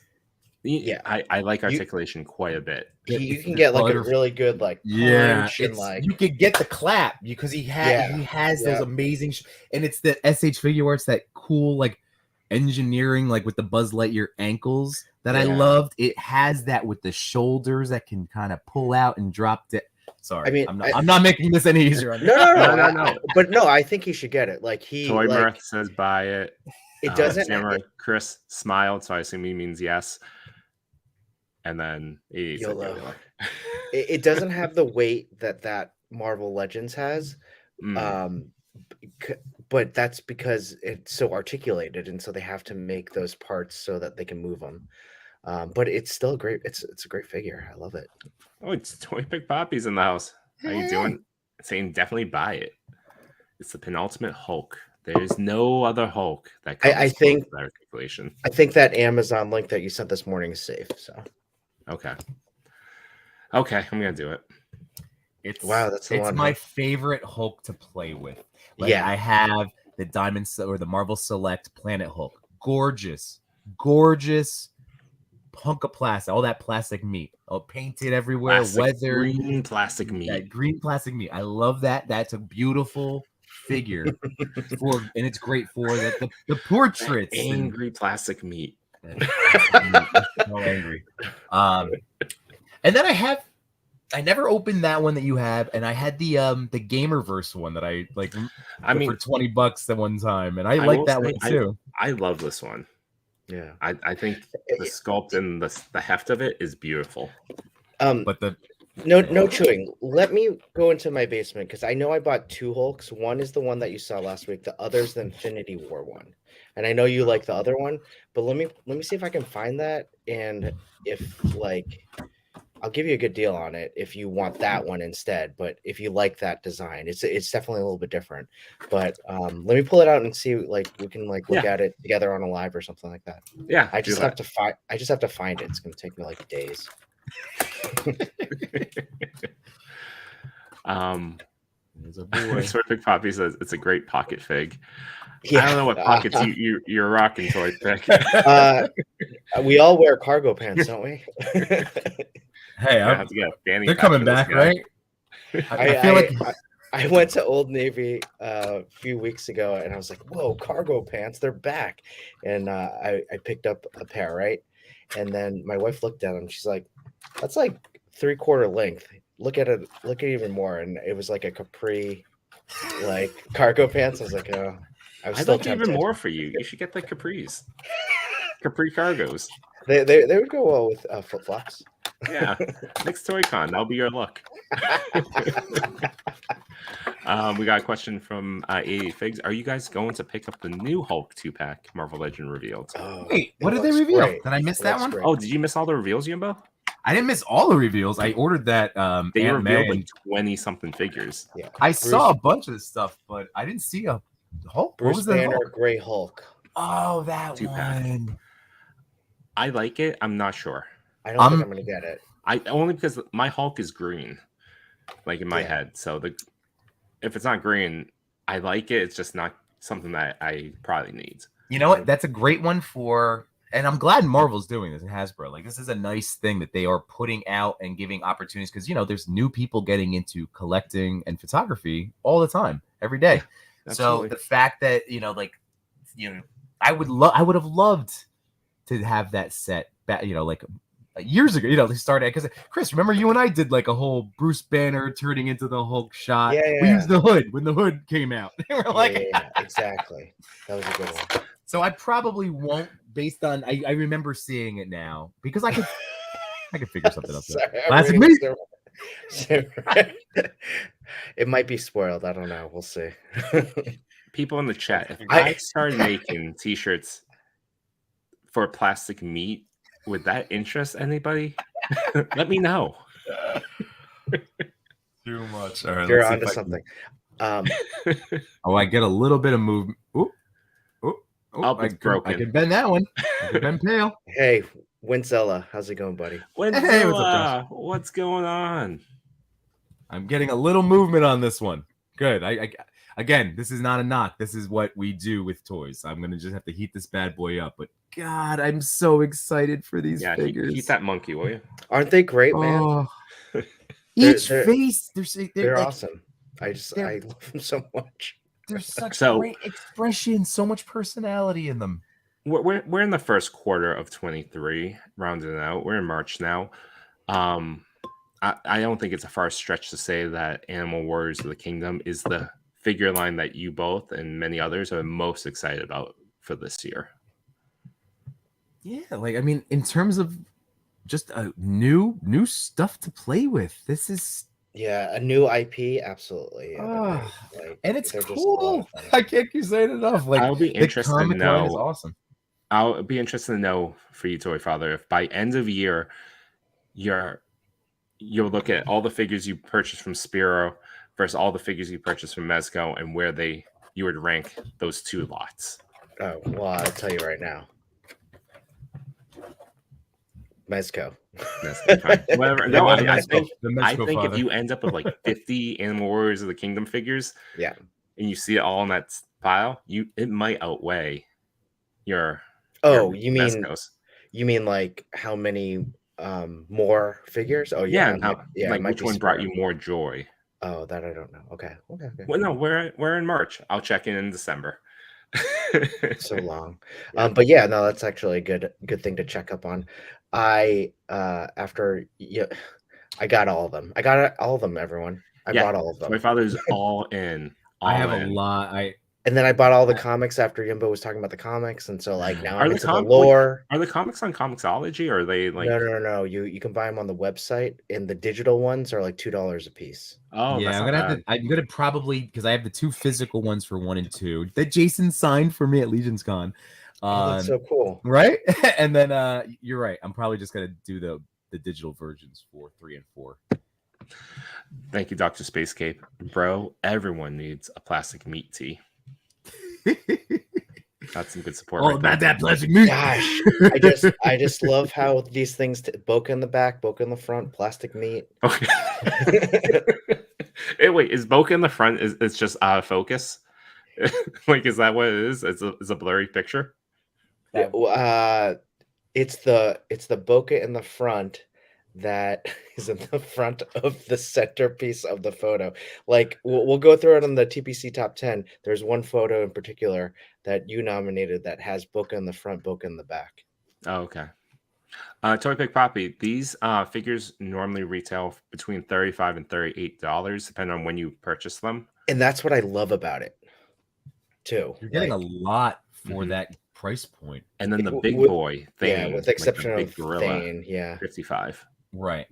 Yeah. I like articulation quite a bit. You can get like a really good like punch and like you could get the clap because he has those amazing and it's the SH Figure Arts, that cool like engineering, like with the Buzz Lightyear ankles. that I loved. It has that with the shoulders that can kind of pull out and drop it. Sorry, I mean, I'm not making this any easier. No. But no, I think he should get it. Like Toy Mirth says buy it. It doesn't. Chris smiled, so I assume he means yes. And then he said, it doesn't have the weight that Marvel Legends has. But that's because it's so articulated, and so they have to make those parts so that they can move them. But it's still great. It's a great figure. I love it. Oh, it's Toy Pick Poppy's in the house. How you doing? Saying definitely buy it. It's the penultimate Hulk. There's no other Hulk that comes I think that articulation. I think that Amazon link that you sent this morning is safe. So okay, I'm gonna do it. It's that's the one. It's my favorite Hulk to play with. Like, I have the Diamond or the Marvel Select Planet Hulk. Gorgeous Punkaplastic, all that plastic meat, painted everywhere, weathered green plastic meat. That green plastic meat. I love that. That's a beautiful figure and it's great for the portraits. That angry plastic meat. So angry. And then I never opened that one that you have, and I had the Gamerverse one that I like. I mean, for $20 at one time, and I like that one too. I love this one. Yeah, I think the sculpt and the heft of it is beautiful. But no chewing. Let me go into my basement because I know I bought 2 Hulks. One is the one that you saw last week. The other's the Infinity War one, and I know you like the other one. But let me see if I can find that, and if I'll give you a good deal on it if you want that one instead. But if you like that design, it's definitely a little bit different. But let me pull it out and see. We can look at it together on a live or something like that. Yeah, I just have to find. I just have to find it. It's going to take me days. There's a boy. Swordpick Poppy says it's a great pocket fig. Yeah. I don't know what pockets you're rocking, Toy Pick. We all wear cargo pants, don't we? Hey, they're coming back, right? I feel like I went to Old Navy a few weeks ago, and I was like, "Whoa, cargo pants! They're back!" And I picked up a pair, right? And then my wife looked at them. She's like, "That's like 3/4 length. Look at it even more." And it was like a capri, cargo pants. I was like, "Oh." I'd like even more for you. You should get the capris, capri cargos. They would go well with flip flops. Yeah, next ToyCon, that'll be your look. We got a question from 88 Figs. Are you guys going to pick up the new Hulk 2-pack Marvel Legend revealed? Wait, what did they reveal? Great. Did I miss that one? Great. Oh, did you miss all the reveals, Jimbo? I didn't miss all the reveals. I ordered that. They revealed 20-something figures. Yeah. I saw a bunch of this stuff, but I didn't see a Hulk. Bruce Banner, Gray Hulk. Oh, that 2-pack. One. I like it. I'm not sure. I don't think I'm gonna get it. Only because my Hulk is green, in my head. So if it's not green, I like it. It's just not something that I probably need. You know what? That's a great one and I'm glad Marvel's doing this and Hasbro. This is a nice thing that they are putting out and giving opportunities because there's new people getting into collecting and photography all the time, every day. Yeah, so the fact that I would have loved to have that set back, years ago, they started because Chris, remember you and I did a whole Bruce Banner turning into the Hulk shot. Yeah. We used the hood when the hood came out. We're exactly. That was a good one. So I probably won't, based on I remember seeing it now because I could figure something up. Classic me. It might be spoiled. I don't know. We'll see. People in the chat, if I started making t-shirts for plastic meat, would that interest anybody? Let me know. Too much. All right, you're onto something. I get a little bit of movement. It's broken. I can bend that one. I can bend pale. Hey, Winsella, how's it going, buddy? Winsella, hey, what's going on? I'm getting a little movement on this one. Good. Again, this is not a knock. This is what we do with toys. I'm gonna just have to heat this bad boy up. But God, I'm so excited for these figures. Heat that monkey, will you? Aren't they great, man? Each face, they're awesome. I love them so much. There's such great expression, so much personality in them. we're in the first quarter of 23, rounding it out. We're in March now. I don't think it's a far stretch to say that Animal Warriors of the Kingdom is the figure line that you both and many others are most excited about for this year. Yeah, like I mean, in terms of just a new stuff to play with, this is a new IP, absolutely. Yeah, they're great. Like, and it's they're just a lot of cool. fun. I can't keep saying it enough. Like I'll be the interested to comic line is know. awesome. I'll be interested to know for you, Toy Father, if by end of year you'll look at all the figures you purchased from Spiro versus all the figures you purchased from Mezco and where you would rank those two lots. Oh, well, I'll tell you right now. Mezco. Fine. Whatever. No, I think Father. if you end up with like 50 Animal Warriors of the Kingdom figures, yeah, and you see it all in that pile, it might outweigh your. Oh, your Mezcos. you mean like how many more figures? Oh Yeah, yeah, like which one brought you more joy? Oh, that I don't know. Okay. Well, no, we're in March. I'll check in December. So long. Yeah. But yeah, no, that's actually a good thing to check up on. I after I got all of them. I got all of them, everyone. I bought all of them. My father's all in. I have a lot. And then I bought all the comics after Yimbo was talking about the comics, and so like now I'm into the lore. Are the comics on Comixology, or are they like? No. You can buy them on the website, and the digital ones are like $2 a piece. Oh, yeah, I'm gonna probably, because I have the 2 physical ones for 1 and 2 that Jason signed for me at Legion's Con. Oh, that's so cool, right? And then you're right. I'm probably just gonna do the digital versions for 3 and 4. Thank you, Dr. Space Cape. Bro, everyone needs a plastic meat tee. That's some good support. All about that plastic meat. Gosh, I just love how these things Boca in the back, Boca in the front, plastic meat. Okay. Hey, wait, is Boca in the front? It's just out of focus? Like, is that what it is? It's a blurry picture. It's the Boca in the front that is in the front of the centerpiece of the photo. Like we'll go through it on the TPC top 10. There's one photo in particular that you nominated that has Boca in the front, Boca in the back. Oh, okay. Toy Pick Poppy, these figures normally retail between $35 and $38, depending on when you purchase them. And that's what I love about it, too. You're getting a lot for that price point. And then the big boy Thane, yeah, with the exception like of gorilla, Thane, yeah, 55. Right.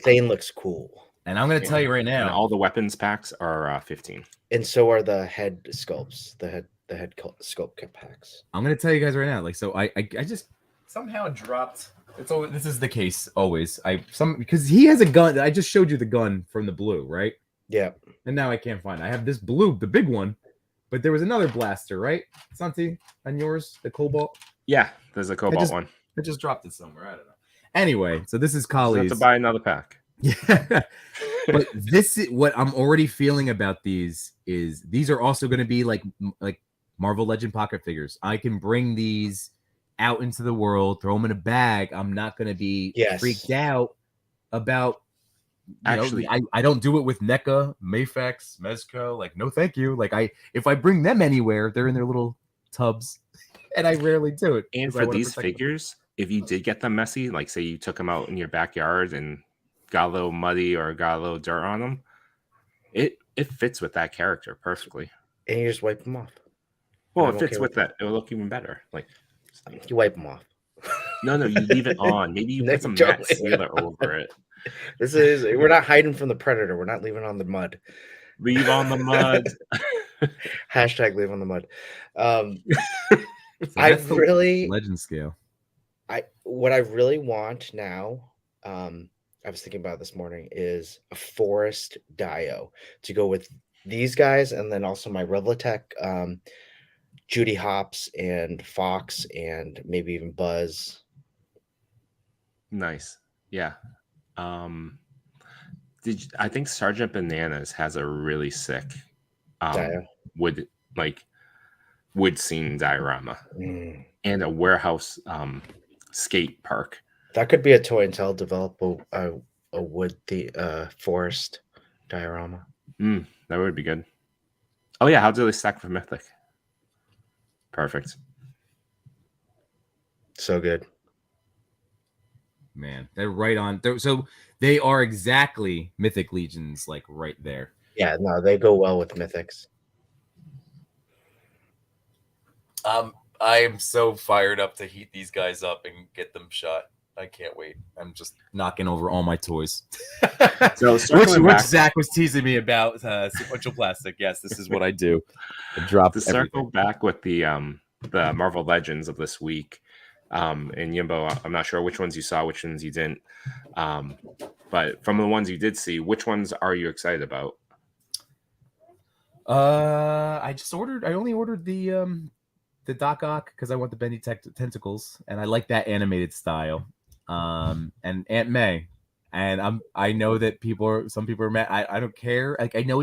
Thane looks cool. And I'm going to tell you right now, and all the weapons packs are 15. And so are the head sculpts, the head sculpt kit packs. I'm going to tell you guys right now, like, so I just somehow dropped. This is the case always. Because he has a gun. I just showed you the gun from the blue, right? Yeah. And now I can't find it. I have this blue, the big one, but there was another blaster, right? Santi, on yours, the Cobalt. Yeah, there's a Cobalt one. I just dropped it somewhere. I don't know. Anyway, so this is Kali's. Have to buy another pack. Yeah, but this is what I'm already feeling about these. Is these are also going to be like Marvel Legend pocket figures. I can bring these out into the world, throw them in a bag. I'm not going to be freaked out about. Actually, I don't do it with NECA, Mayfex, Mezco. Like, no, thank you. Like, if I bring them anywhere, they're in their little tubs, and I rarely do it. And for these figures, if you did get them messy, like say you took them out in your backyard and got a little muddy or got a little dirt on them, it fits with that character perfectly. And you just wipe them off. Well, it fits with that. It will look even better. Like you wipe them off. No, you leave it on. Maybe you put some matte sealer over it. We're not hiding from the predator. We're not leaving on the mud. Leave on the mud. Hashtag leave on the mud. So I really legend scale. What I really want now, I was thinking about this morning, is a Forest Dio to go with these guys, and then also my Revlatech, Judy Hopps and Fox, and maybe even Buzz. Nice, yeah. I think Sergeant Bananas has a really sick wood scene diorama and a warehouse skate park. That could be a toy until develop a wood forest diorama. That would be good. Oh yeah, how do they stack for Mythic? Perfect. So good. Man, they're right on. So they are exactly Mythic Legions, like right there. Yeah, no, they go well with mythics. I am so fired up to heat these guys up and get them shot. I can't wait. I'm just knocking over all my toys. So which Zach was teasing me about sequential plastic. Yes, this is what I do. I drop to circle back with the Marvel Legends of this week. And Yimbo, I'm not sure which ones you saw, which ones you didn't. But from the ones you did see, which ones are you excited about? I only ordered the Doc Ock because I want the bendy tentacles, and I like that animated style. And Aunt May, and I know that some people are mad. I don't care. Like, I know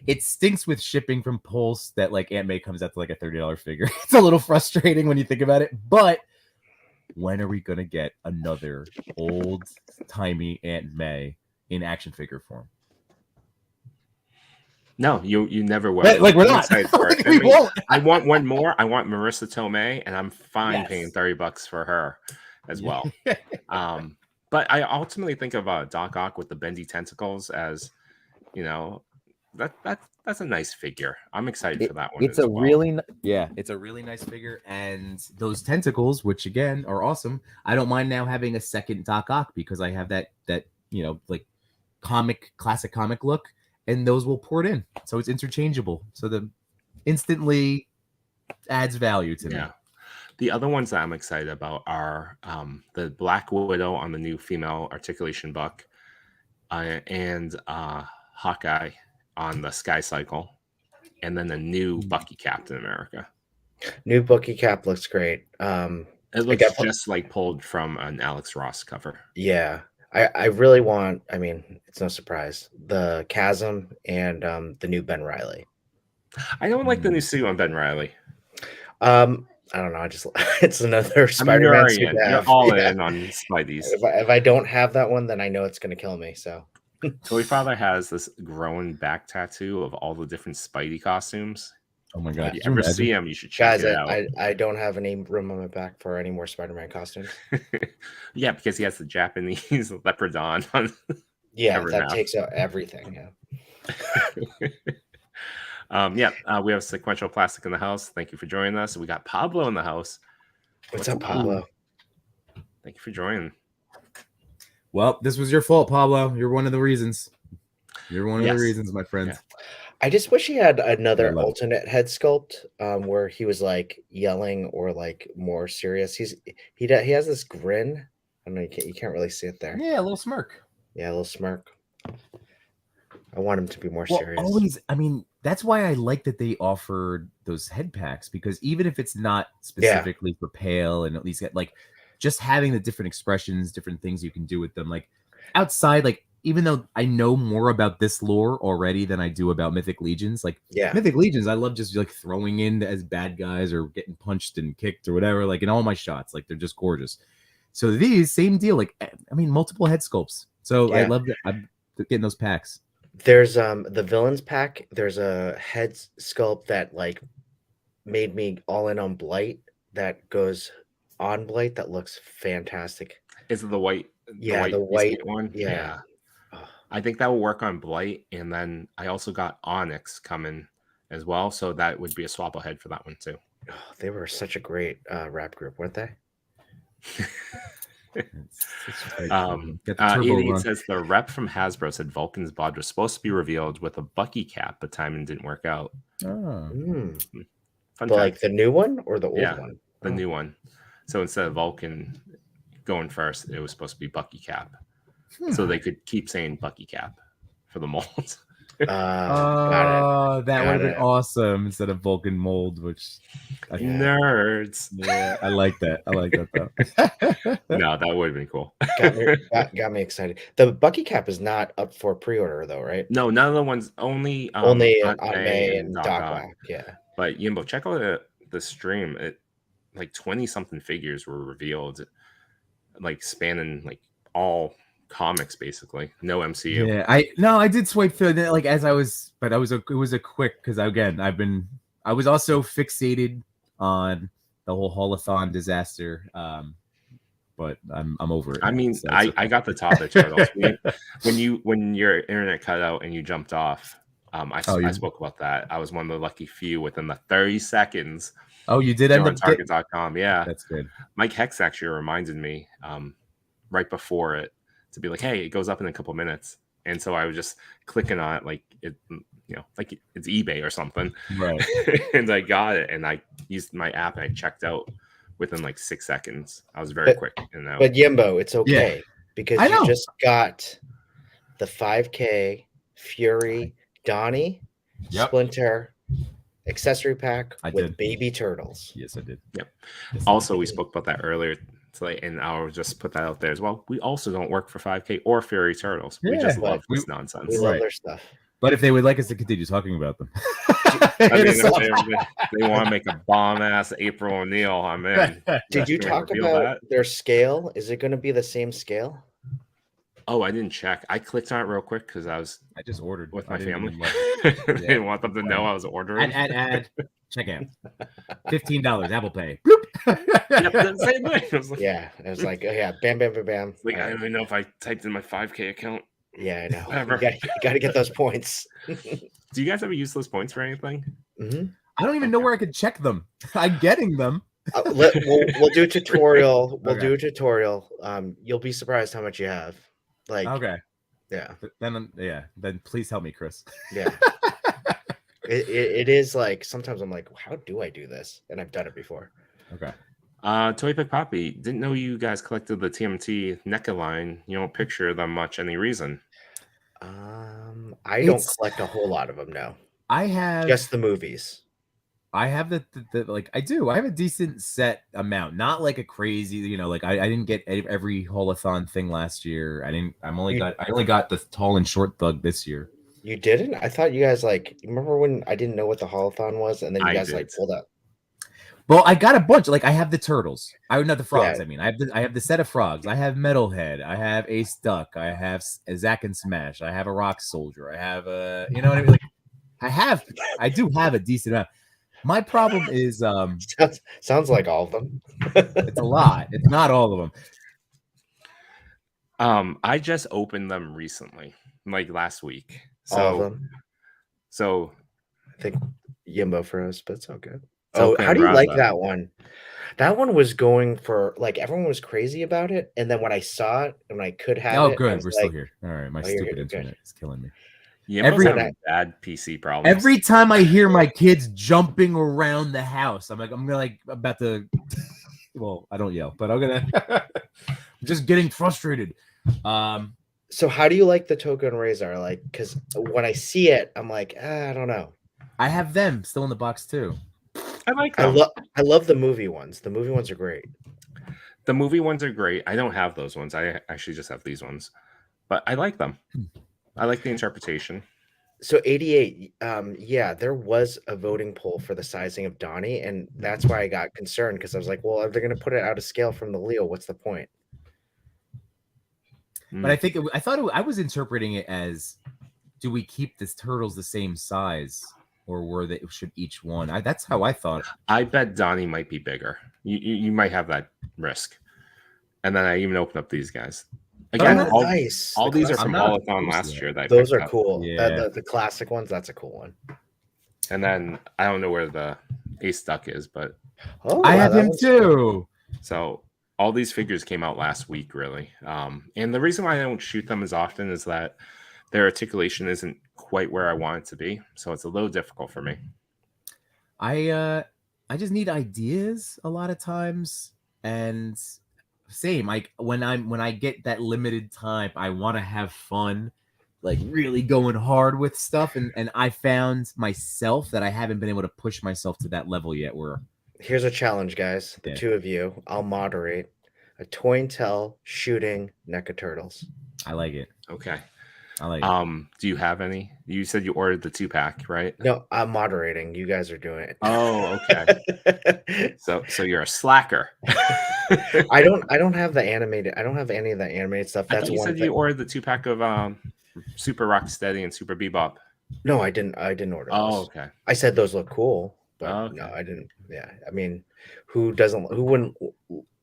it stinks with shipping from Pulse that like Aunt May comes out to like a $30 figure. It's a little frustrating when you think about it, but when are we gonna get another old timey Aunt May in action figure form? No, you never will. Like we're not. For it. We won't. I want one more. I want Marissa Tomei, and I'm fine Yes. paying $30 for her as well. But I ultimately think of Doc Ock with the bendy tentacles as, you know, that's a nice figure. I'm excited for that one. It's it's a really nice figure, and those tentacles, which again are awesome. I don't mind now having a second Doc Ock because I have that like classic comic look, and those will port in, so it's interchangeable. So the instantly adds value to me. The other ones that I'm excited about are the Black Widow on the new female articulation buck, and Hawkeye on the Sky Cycle, and then the new Bucky Captain America. New Bucky Cap looks great. It looks just like pulled from an Alex Ross cover. Yeah. I really want, I mean, it's no surprise, the Chasm and the new Ben Reilly. I don't like the new suit on Ben Reilly. I don't know. I just it's another Spider-Man suit. You're all in on Spidey's. If I don't have that one, then I know it's going to kill me. So Toy Father has this growing back tattoo of all the different Spidey costumes. Oh my god! If you ever see him, you should check it out. I don't have any room on my back for any more Spider-Man costumes. Yeah, because he has the Japanese leopardon on. Yeah, that takes out everything. Yeah. We have sequential plastic in the house. Thank you for joining us. We got Pablo in the house. What's up, Pablo? Thank you for joining. Well, this was your fault, Pablo. You're one of the reasons. You're one of the reasons, my friend. Yeah. I just wish he had another alternate head sculpt where he was like yelling or like more serious. He has this grin. I don't know, you can't really see it there. Yeah, a little smirk. Yeah, a little smirk. I want him to be more serious. Always, I mean, that's why I like that they offered those head packs, because even if it's not specifically for Pale, and at least get like just having the different expressions, different things you can do with them, like outside, like even though I know more about this lore already than I do about Mythic Legions, like Mythic Legions, I love just like throwing in as bad guys or getting punched and kicked or whatever, like in all my shots, like they're just gorgeous. So these same deal, like I mean, multiple head sculpts. So I love that I'm getting those packs. There's the villains pack. There's a head sculpt that like made me all in on Blight that goes on Blight that looks fantastic. Is it the white? The white one. Yeah. I think that will work on Blight, and then I also got Onyx coming as well, so that would be a swap ahead for that one too. Oh, they were such a great rap group, weren't they? 88 says the rep from Hasbro said Vulcan's bod was supposed to be revealed with a Bucky cap, but timing didn't work out. Fun like the new one or the old one? The new one. So instead of Vulcan going first, it was supposed to be Bucky cap. So they could keep saying Bucky cap for the mold. That would have been awesome instead of Vulcan mold, which nerds. Yeah, I like that. I like that though. No, that would have been cool. Got me excited. The Bucky cap is not up for pre-order though, right? No, none of the ones. Only on May and Doc. Yeah. But Yimbo, check out the stream. It like 20 something figures were revealed, like spanning like all comics basically. No MCU. Yeah, I did swipe through that like as I was, but it was a quick, because again I was also fixated on the whole Holothon disaster. But I'm over it. I now, mean, so it's okay. I got the toddler turtles. When your internet cut out and you jumped off, I spoke about that. I was one of the lucky few within the 30 seconds. Oh, you did end on up Target.com. Yeah, that's good. Mike Hex actually reminded me right before it to be like, hey, it goes up in a couple minutes. And so I was just clicking on it like like it's eBay or something. Right. And I got it and I used my app and I checked out within like 6 seconds. I was very quick. But Yimbo, it's okay because you just got the 5K Fury Donnie Splinter accessory pack with baby turtles. Yes, I did. Yep. Also, we spoke about that earlier today, and I'll just put that out there as well. We also don't work for 5K or Fury Turtles. We just love this nonsense. We love their stuff. But if they would like us to continue talking about them, I mean, if they want to make a bomb ass April O'Neil, I'm in. Did you talk about their scale? Is it going to be the same scale? Oh, I didn't check. I clicked on it real quick because I just ordered with my family. Didn't want them to know I was ordering. Add check out. $15 Apple Pay. Same thing. Yeah, it was like, bam, bam, bam, bam. Like I don't even know if I typed in my 5K account. Yeah, I know. Whatever. You got to get those points. Do you guys ever use those points for anything? Mm-hmm. I don't even know where I could check them. I'm getting them. We'll do a tutorial. We'll do a tutorial. You'll be surprised how much you have. Like, okay, yeah. Then please help me, Chris. Yeah. It is like sometimes I'm like, how do I do this? And I've done it before. Okay. Toy Pick Poppy, didn't know you guys collected the TMT NECA line. You don't picture them much. Any reason? I don't collect a whole lot of them. No, I have just the movies. I have the like I do. I have a decent set amount, not like a crazy, like I didn't get every Holothon thing last year. I only got the tall and short thug this year. You didn't? I thought you guys remember when I didn't know what the Holothon was, and then you guys pulled up. Well, I got a bunch. Like I have the turtles. I would not the frogs. Yeah. I mean, I have the set of frogs. I have Metalhead. I have Ace Duck. I have Zack and Smash. I have a Rock Soldier. I have you know what I mean? Like I do have a decent amount. My problem is sounds like all of them. It's a lot. It's not all of them. I just opened them recently, like last week. All of them. So I think Yimbo froze, but it's all good. So how do you like that one? That one was going for everyone was crazy about it, and then when I saw it and I could have it, good, we're still here. All right, my stupid internet is killing me. Yeah, every bad PC problem. Every time I hear my kids jumping around the house, I'm about to. Well, I don't yell, but I'm just getting frustrated. So how do you like the Toka and Razor? Because when I see it, I'm like, I don't know. I have them still in the box too. I like them. I love the movie ones. The movie ones are great. The movie ones are great. I don't have those ones. I actually just have these ones, but I like them. I like the interpretation. So 88, there was a voting poll for the sizing of Donnie, and that's why I got concerned because I was like, well, if they're going to put it out of scale from the Leo, what's the point? But I was interpreting it as, do we keep the turtles the same size? Or should each one? That's how I thought. I bet Donnie might be bigger. You might have that risk. And then I even opened up these guys. Again, nice. All these are from Holothon last year. Those are cool. Yeah. The classic ones, that's a cool one. And then I don't know where the Ace Duck is, but I have him too. So all these figures came out last week, really. And the reason why I don't shoot them as often is that their articulation isn't quite where I want it to be, so it's a little difficult for me. I just need ideas a lot of times, and same. Like when I get that limited time, I want to have fun, like really going hard with stuff, and I found myself that I haven't been able to push myself to that level yet. Where here's a challenge, guys. The two of you, I'll moderate a Toy and Tell shooting NECA turtles. I like it. Okay. I like it. Do you have any? You said you ordered the 2-pack, right? No, I'm moderating. You guys are doing it. Oh, okay. so you're a slacker. I don't have the animated. I don't have any of the animated stuff. That's you said you ordered the 2-pack of Super Rocksteady and Super Bebop. No, I didn't. I didn't order those. Oh, okay. I said those look cool. but Oh, no, okay. I didn't. Yeah, I mean, who wouldn't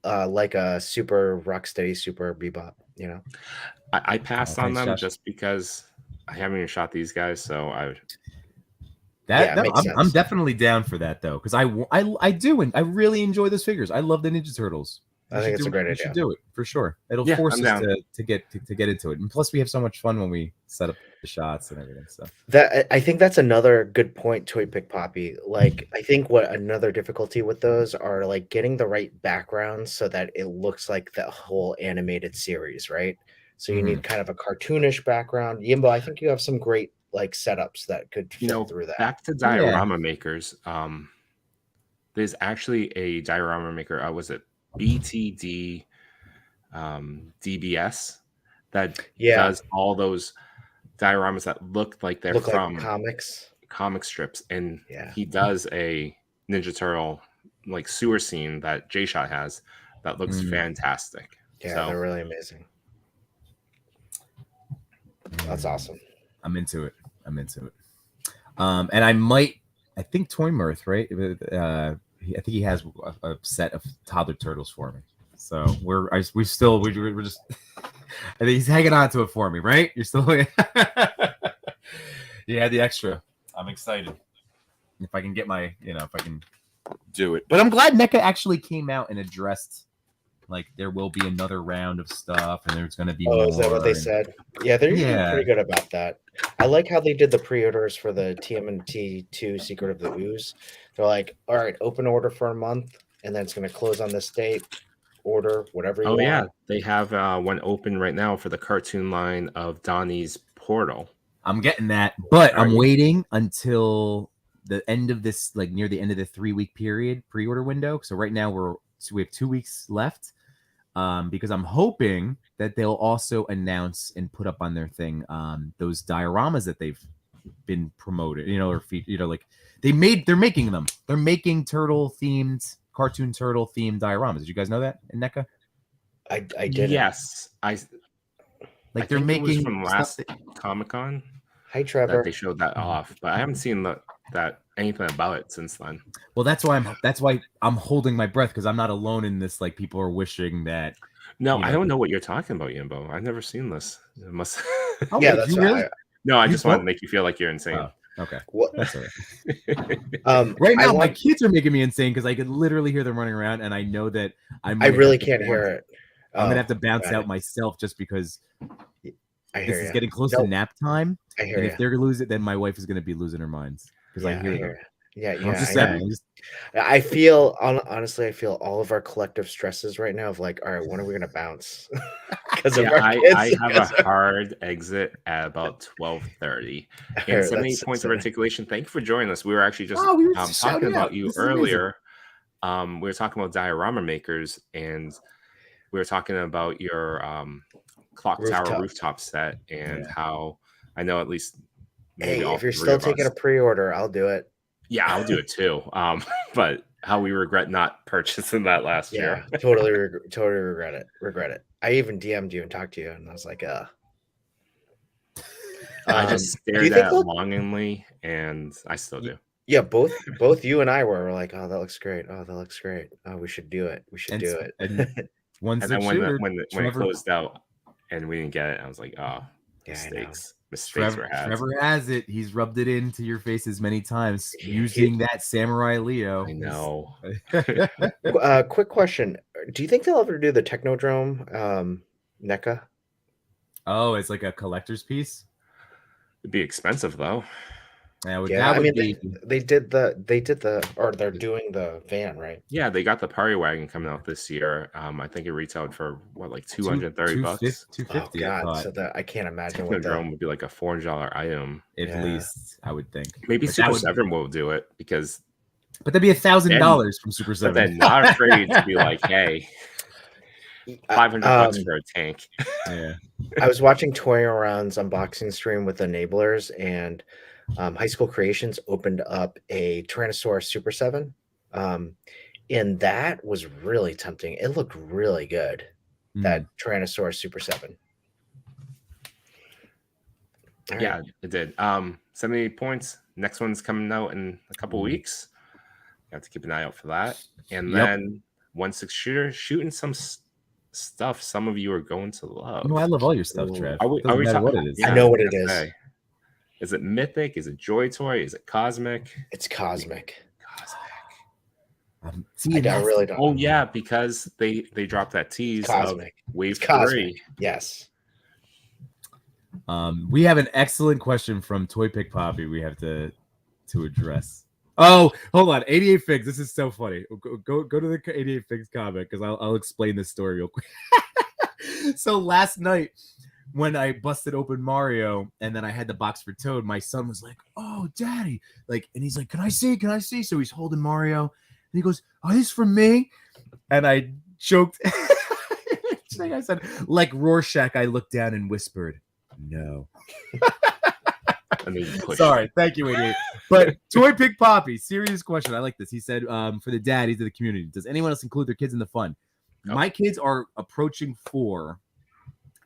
like a super Rocksteady, super Bebop? You know, I passed on Thanks, them Josh. just because I haven't even shot these guys, so Yeah, it No, makes I'm sense. definitely down for that though, because I do, and I really enjoy those figures. I love the Ninja Turtles. I think it's a great We should idea. do it for sure. It'll Yeah, force I'm us down. to get into it, and plus we have so much fun when we set up the shots and everything. So That I think that's another good point, Toy Pick Poppy. Like, I think what another difficulty with those are like getting the right backgrounds so that it looks like the whole animated series, right? So you need kind of a cartoonish background. Yimbo, I think you have some great like setups that could You fit know, through that. back to Yeah. diorama makers. There's actually a diorama maker. Was it BTD DBS that Yeah, does all those dioramas that look like they're look like from comics. comic strips, and Yeah, he does a Ninja Turtle like sewer scene that J Shot has that looks fantastic. yeah, So they're really amazing. That's awesome. I'm into it. And I think Toy Mirth, right? I think he has a set of toddler turtles for me. So we're just. I think he's hanging on to it for me, right? You're still. Yeah, the extra. I'm excited. If I can get if I can do it. But I'm glad NECA actually came out and addressed like there will be another round of stuff and there's going to be more. Is that what they said? Yeah, they're usually pretty good about that. I like how they did the pre-orders for the TMNT 2 Secret of the Ooze. They're like, all right, open order for a month, and then it's going to close on this date. Order whatever you want. yeah, they have one open right now for the cartoon line of Donnie's Portal. I'm getting that, but I'm waiting until the end of this, like near the end of the 3-week period pre-order window. So right now we have 2 weeks left. Because I'm hoping that they'll also announce and put up on their thing those dioramas that they've been promoted, like they're making them. They're making cartoon turtle themed dioramas. Did you guys know that in NECA? I didn't. Yes, I they're think making it was from last Comic-Con. Hi, Trevor. That they showed that off, but I haven't seen that anything about it since then. Well, that's why I'm holding my breath because I'm not alone in this. Like people are wishing that. No, I don't know what you're talking about, Yimbo. I've never seen this. It must. Oh, yeah, that's really. No, I just wanted to make you feel like you're insane. Oh, okay. What? That's all right. Right now, my kids are making me insane because I could literally hear them running around, and I know that I really can't hear it. I'm gonna have to bounce out myself just because this is getting close to nap time. I hear and if they're gonna lose it, then my wife is gonna be losing her minds because I hear them. Yeah, I'm just saying. I feel honestly, I feel all of our collective stresses right now of like, all right, when are we gonna bounce? Because I have a hard exit at about 12:30. And 78 points of articulation. Thank you for joining us. We were actually just talking about you earlier. We were talking about diorama makers, and we were talking about your clock tower rooftop set and how I know at least. Maybe if you're still taking a pre-order, I'll do it. Yeah, I'll do it too. But how we regret not purchasing that last year. Totally regret it. I even DM'd you and talked to you, and I was like, I just stared at it longingly, and I still do. Yeah, both you and I were like, oh, that looks great. Oh, that looks great. Oh, we should do it. And then when it closed out and we didn't get it, I was like, oh, mistakes. Were had. Trevor has it. He's rubbed it into your face as many times using that Samurai Leo. I know. Quick question: do you think they'll ever do the Technodrome NECA? Oh, it's like a collector's piece. It'd be expensive though. They did the or they're doing the van, right? Yeah, they got the Party Wagon coming out this year. I think it retailed for what, like $230, $250. Oh God, so that I can't imagine what Technodrome would be like a $400 item at least. I would think. Maybe Super 7 will do it because. But that'd be $1,000 from Super 7. But then not afraid to be like, hey. $500 for a tank. Yeah. I was watching Toy Around's unboxing stream with Enablers, and High School Creations opened up a Tyrannosaurus Super 7. And that was really tempting. It looked really good. That Tyrannosaurus Super 7. Yeah, it did. 78 points. Next one's coming out in a couple weeks. have to keep an eye out for that. And Yep. then 1/6 shooter shooting some stuff some of you are going to love. No, I love all your stuff, Ooh. Trev. Are we Doesn't matter what talking? it is. Yeah, I know what was it gonna is. say. Is it mythic? Is it joy toy? Is it cosmic? It's cosmic. See, I really don't. Oh yeah, because they dropped that tease of Cosmic. Wave It's cosmic. 3. Yes. We have an excellent question from Toy Pick Poppy we have to address. Oh, hold on. 88 Figs. This is so funny. Go to the 88 Figs comment because I'll explain this story real quick. So last night when I busted open Mario and then I had the box for Toad, my son was like, "Oh, Daddy!" Like, and he's like, "Can I see? Can I see?" So he's holding Mario and he goes, "Oh, this is for me?" And I joked. I said, like Rorschach, I looked down and whispered, "No." Sorry, thank you, 88. But Toy Pick Poppy, serious question. I like this. He said, for the daddies of the community, does anyone else include their kids in the fun? Nope. My kids are approaching 4,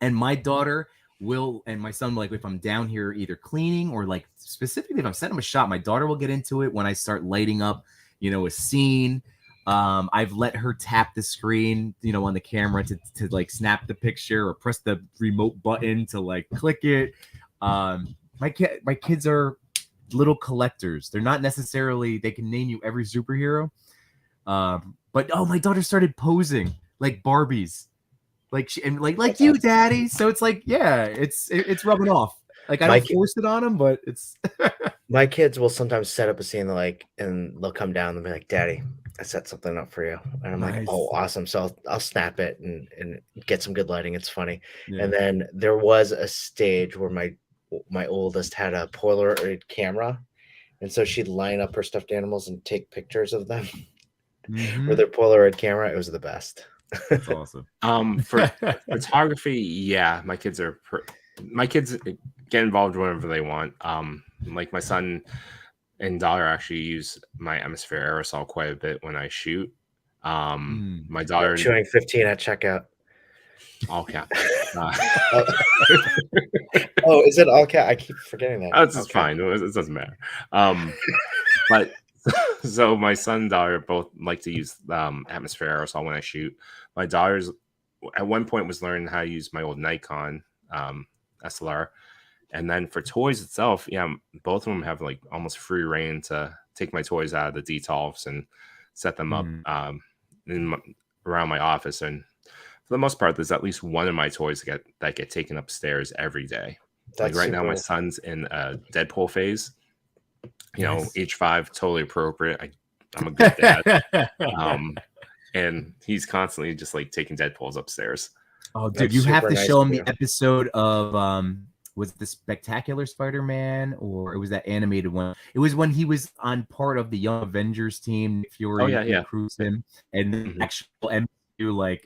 and my daughter will, and my son, like if I'm down here either cleaning or like specifically if I'm setting up a shot, my daughter will get into it when I start lighting up, a scene. I've let her tap the screen, on the camera to like snap the picture or press the remote button to like click it. My kids are little collectors. They're not necessarily, they can name you every superhero. But my daughter started posing like Barbies. Like like you, Daddy. So it's like, yeah, it's rubbing off. Like I don't force it on them, but it's my kids will sometimes set up a scene and they'll come down and be like, "Daddy, I set something up for you." And I'm like, "Oh, awesome." So I'll snap it and get some good lighting. It's funny. Yeah. And then there was a stage where my oldest had a Polaroid camera, and so she'd line up her stuffed animals and take pictures of them with her Polaroid camera. It was the best. That's awesome. For photography, yeah, my kids get involved whenever they want. Like my son and daughter actually use my Atmosphere aerosol quite a bit when I shoot. My daughter showing 15 at checkout. All cap. Oh, is it all cap? I keep forgetting that. That's just fine. It doesn't matter. But so my son and daughter both like to use Atmosphere aerosol when I shoot. My daughter's at one point was learning how to use my old Nikon SLR. And then for toys itself, yeah, both of them have like almost free reign to take my toys out of the detolfs and set them up around my office. And for the most part, there's at least one of my toys that get taken upstairs every day. That's like right now, my son's in a Deadpool phase. Age 5, totally appropriate. I'm a good dad. And he's constantly just like taking Deadpools upstairs. Oh, dude, you have to show him the episode of was it the Spectacular Spider-Man, or it was that animated one? It was when he was on part of the Young Avengers team. Fury recruits him, and the actual MCU, like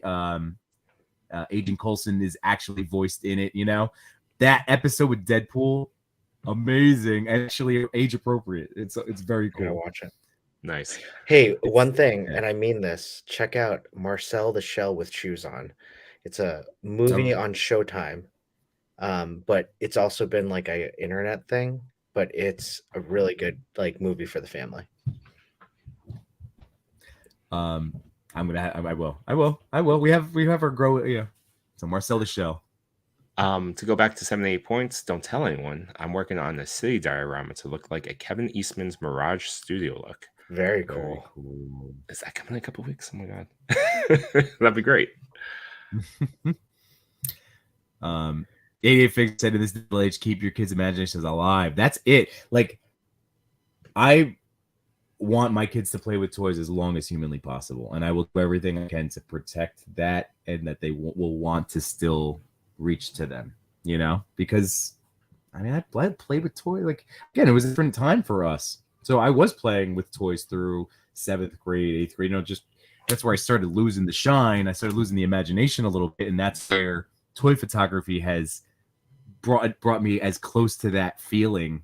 Agent Coulson is actually voiced in it. That episode with Deadpool, amazing, actually age appropriate. It's very cool. I'm gonna watch it. Nice. Hey, one thing, and I mean this. Check out Marcel the Shell with Shoes On. It's a movie on Showtime. But it's also been like a internet thing, but it's a really good like movie for the family. I will. We have our grow. Yeah. So Marcel the Shell. To go back to 78 points, don't tell anyone. I'm working on a city diorama to look like a Kevin Eastman's Mirage Studio look. Very cool. Very cool. Is that coming in a couple weeks? Oh my god. That'd be great. 88 Fig said in this village, keep your kids' imaginations alive. That's it. Like, I want my kids to play with toys as long as humanly possible, and I will do everything I can to protect that, and that they will want to still reach to them. Because I mean, I played with toys. Like, again, it was a different time for us, so I was playing with toys through 7th grade, 8th grade. Just that's where I started losing the shine. I started losing the imagination a little bit, and that's where toy photography has brought me as close to that feeling,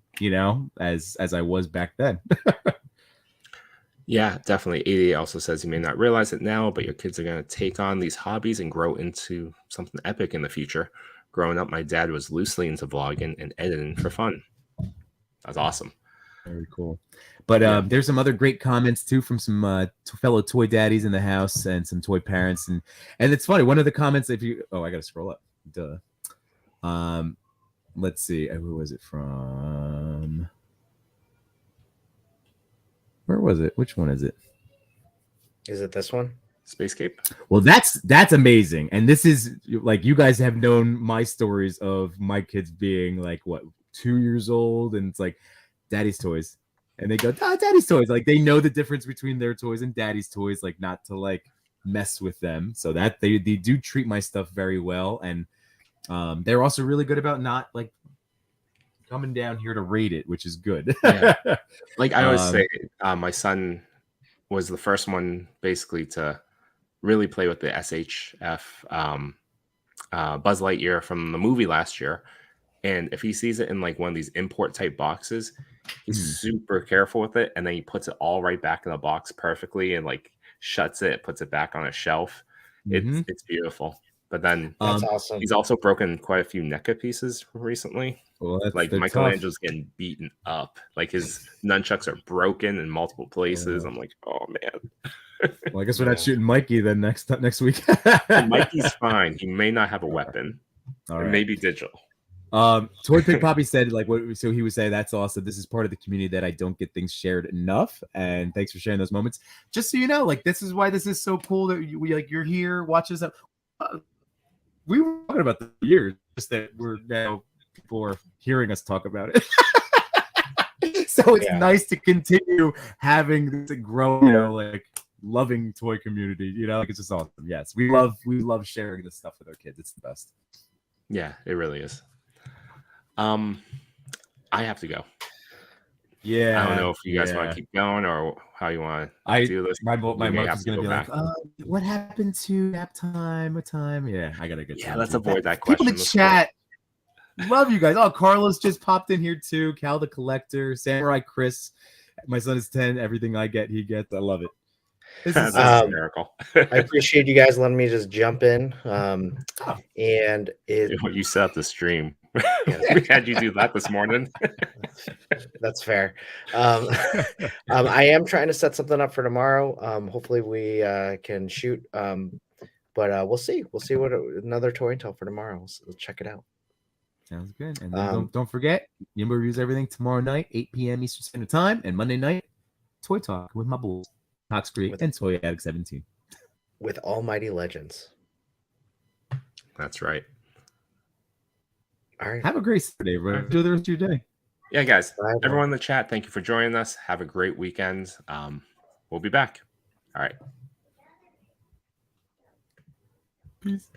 as I was back then. Yeah, definitely. 88 also says you may not realize it now, but your kids are going to take on these hobbies and grow into something epic in the future. Growing up, my dad was loosely into vlogging and editing for fun. That's awesome. Very cool. But there's some other great comments too from some fellow toy daddies in the house and some toy parents, and it's funny. One of the comments, I gotta scroll up. Duh. Let's see. Who was it from? Where was it? Which one is it? Is it this one? Space Cape. Well, that's amazing. And this is like, you guys have known my stories of my kids being like, what, 2 years old, and it's like, Daddy's toys, and they go, Daddy's toys. Like, they know the difference between their toys and Daddy's toys, like not to like mess with them. So that they do treat my stuff very well, and they're also really good about not like coming down here to rate it, which is good. Yeah. Like I always say, my son was the first one basically to really play with the SHF Buzz Lightyear from the movie last year. And if he sees it in like one of these import type boxes, he's super careful with it. And then he puts it all right back in the box perfectly and like shuts it, puts it back on a shelf. It's beautiful. But then That's awesome. He's also broken quite a few NECA pieces recently. Well, like Michelangelo's getting beaten up. Like his nunchucks are broken in multiple places. I'm like, oh man. Well, I guess we're not shooting Mikey then next week. Mikey's fine. He may not have a weapon. All right. Maybe digital. Toy Pig Poppy said, like, what? So he would say, that's awesome. This is part of the community that I don't get things shared enough. And thanks for sharing those moments. Just so you know, like, this is why this is so cool that you're here watching this. We were talking about the years, just that we're now people are hearing us talk about it. So it's nice to continue having this grow, like loving toy community. Like it's just awesome. Yes, we love sharing this stuff with our kids. It's the best. Yeah, it really is. I have to go. Yeah, I don't know if you guys want to keep going or how you want to do this. My mom is going to be like, what happened to nap time? What time? Yeah, I got to get. Yeah, let's avoid that question. People in the chat, love you guys. Oh, Carlos just popped in here too. Cal the Collector, Samurai Chris. My son is 10. Everything I get, he gets. I love it. This is a miracle. I appreciate you guys letting me just jump in. And you set up the stream. We had you do that this morning. That's fair. I am trying to set something up for tomorrow. Hopefully we can shoot. But we'll see. We'll see what another toy and tell for tomorrow. Let's check it out. Sounds good. And then don't forget, Yimba reviews everything tomorrow night, 8 p.m. Eastern Standard Time, and Monday night, Toy Talk with my boys, Cox Creek and Toy Addict 17. With Almighty Legends. That's right. All right. Have a great Saturday, bro. Enjoy the rest of your day. Yeah, guys. Everyone in the chat, thank you for joining us. Have a great weekend. We'll be back. All right. Peace.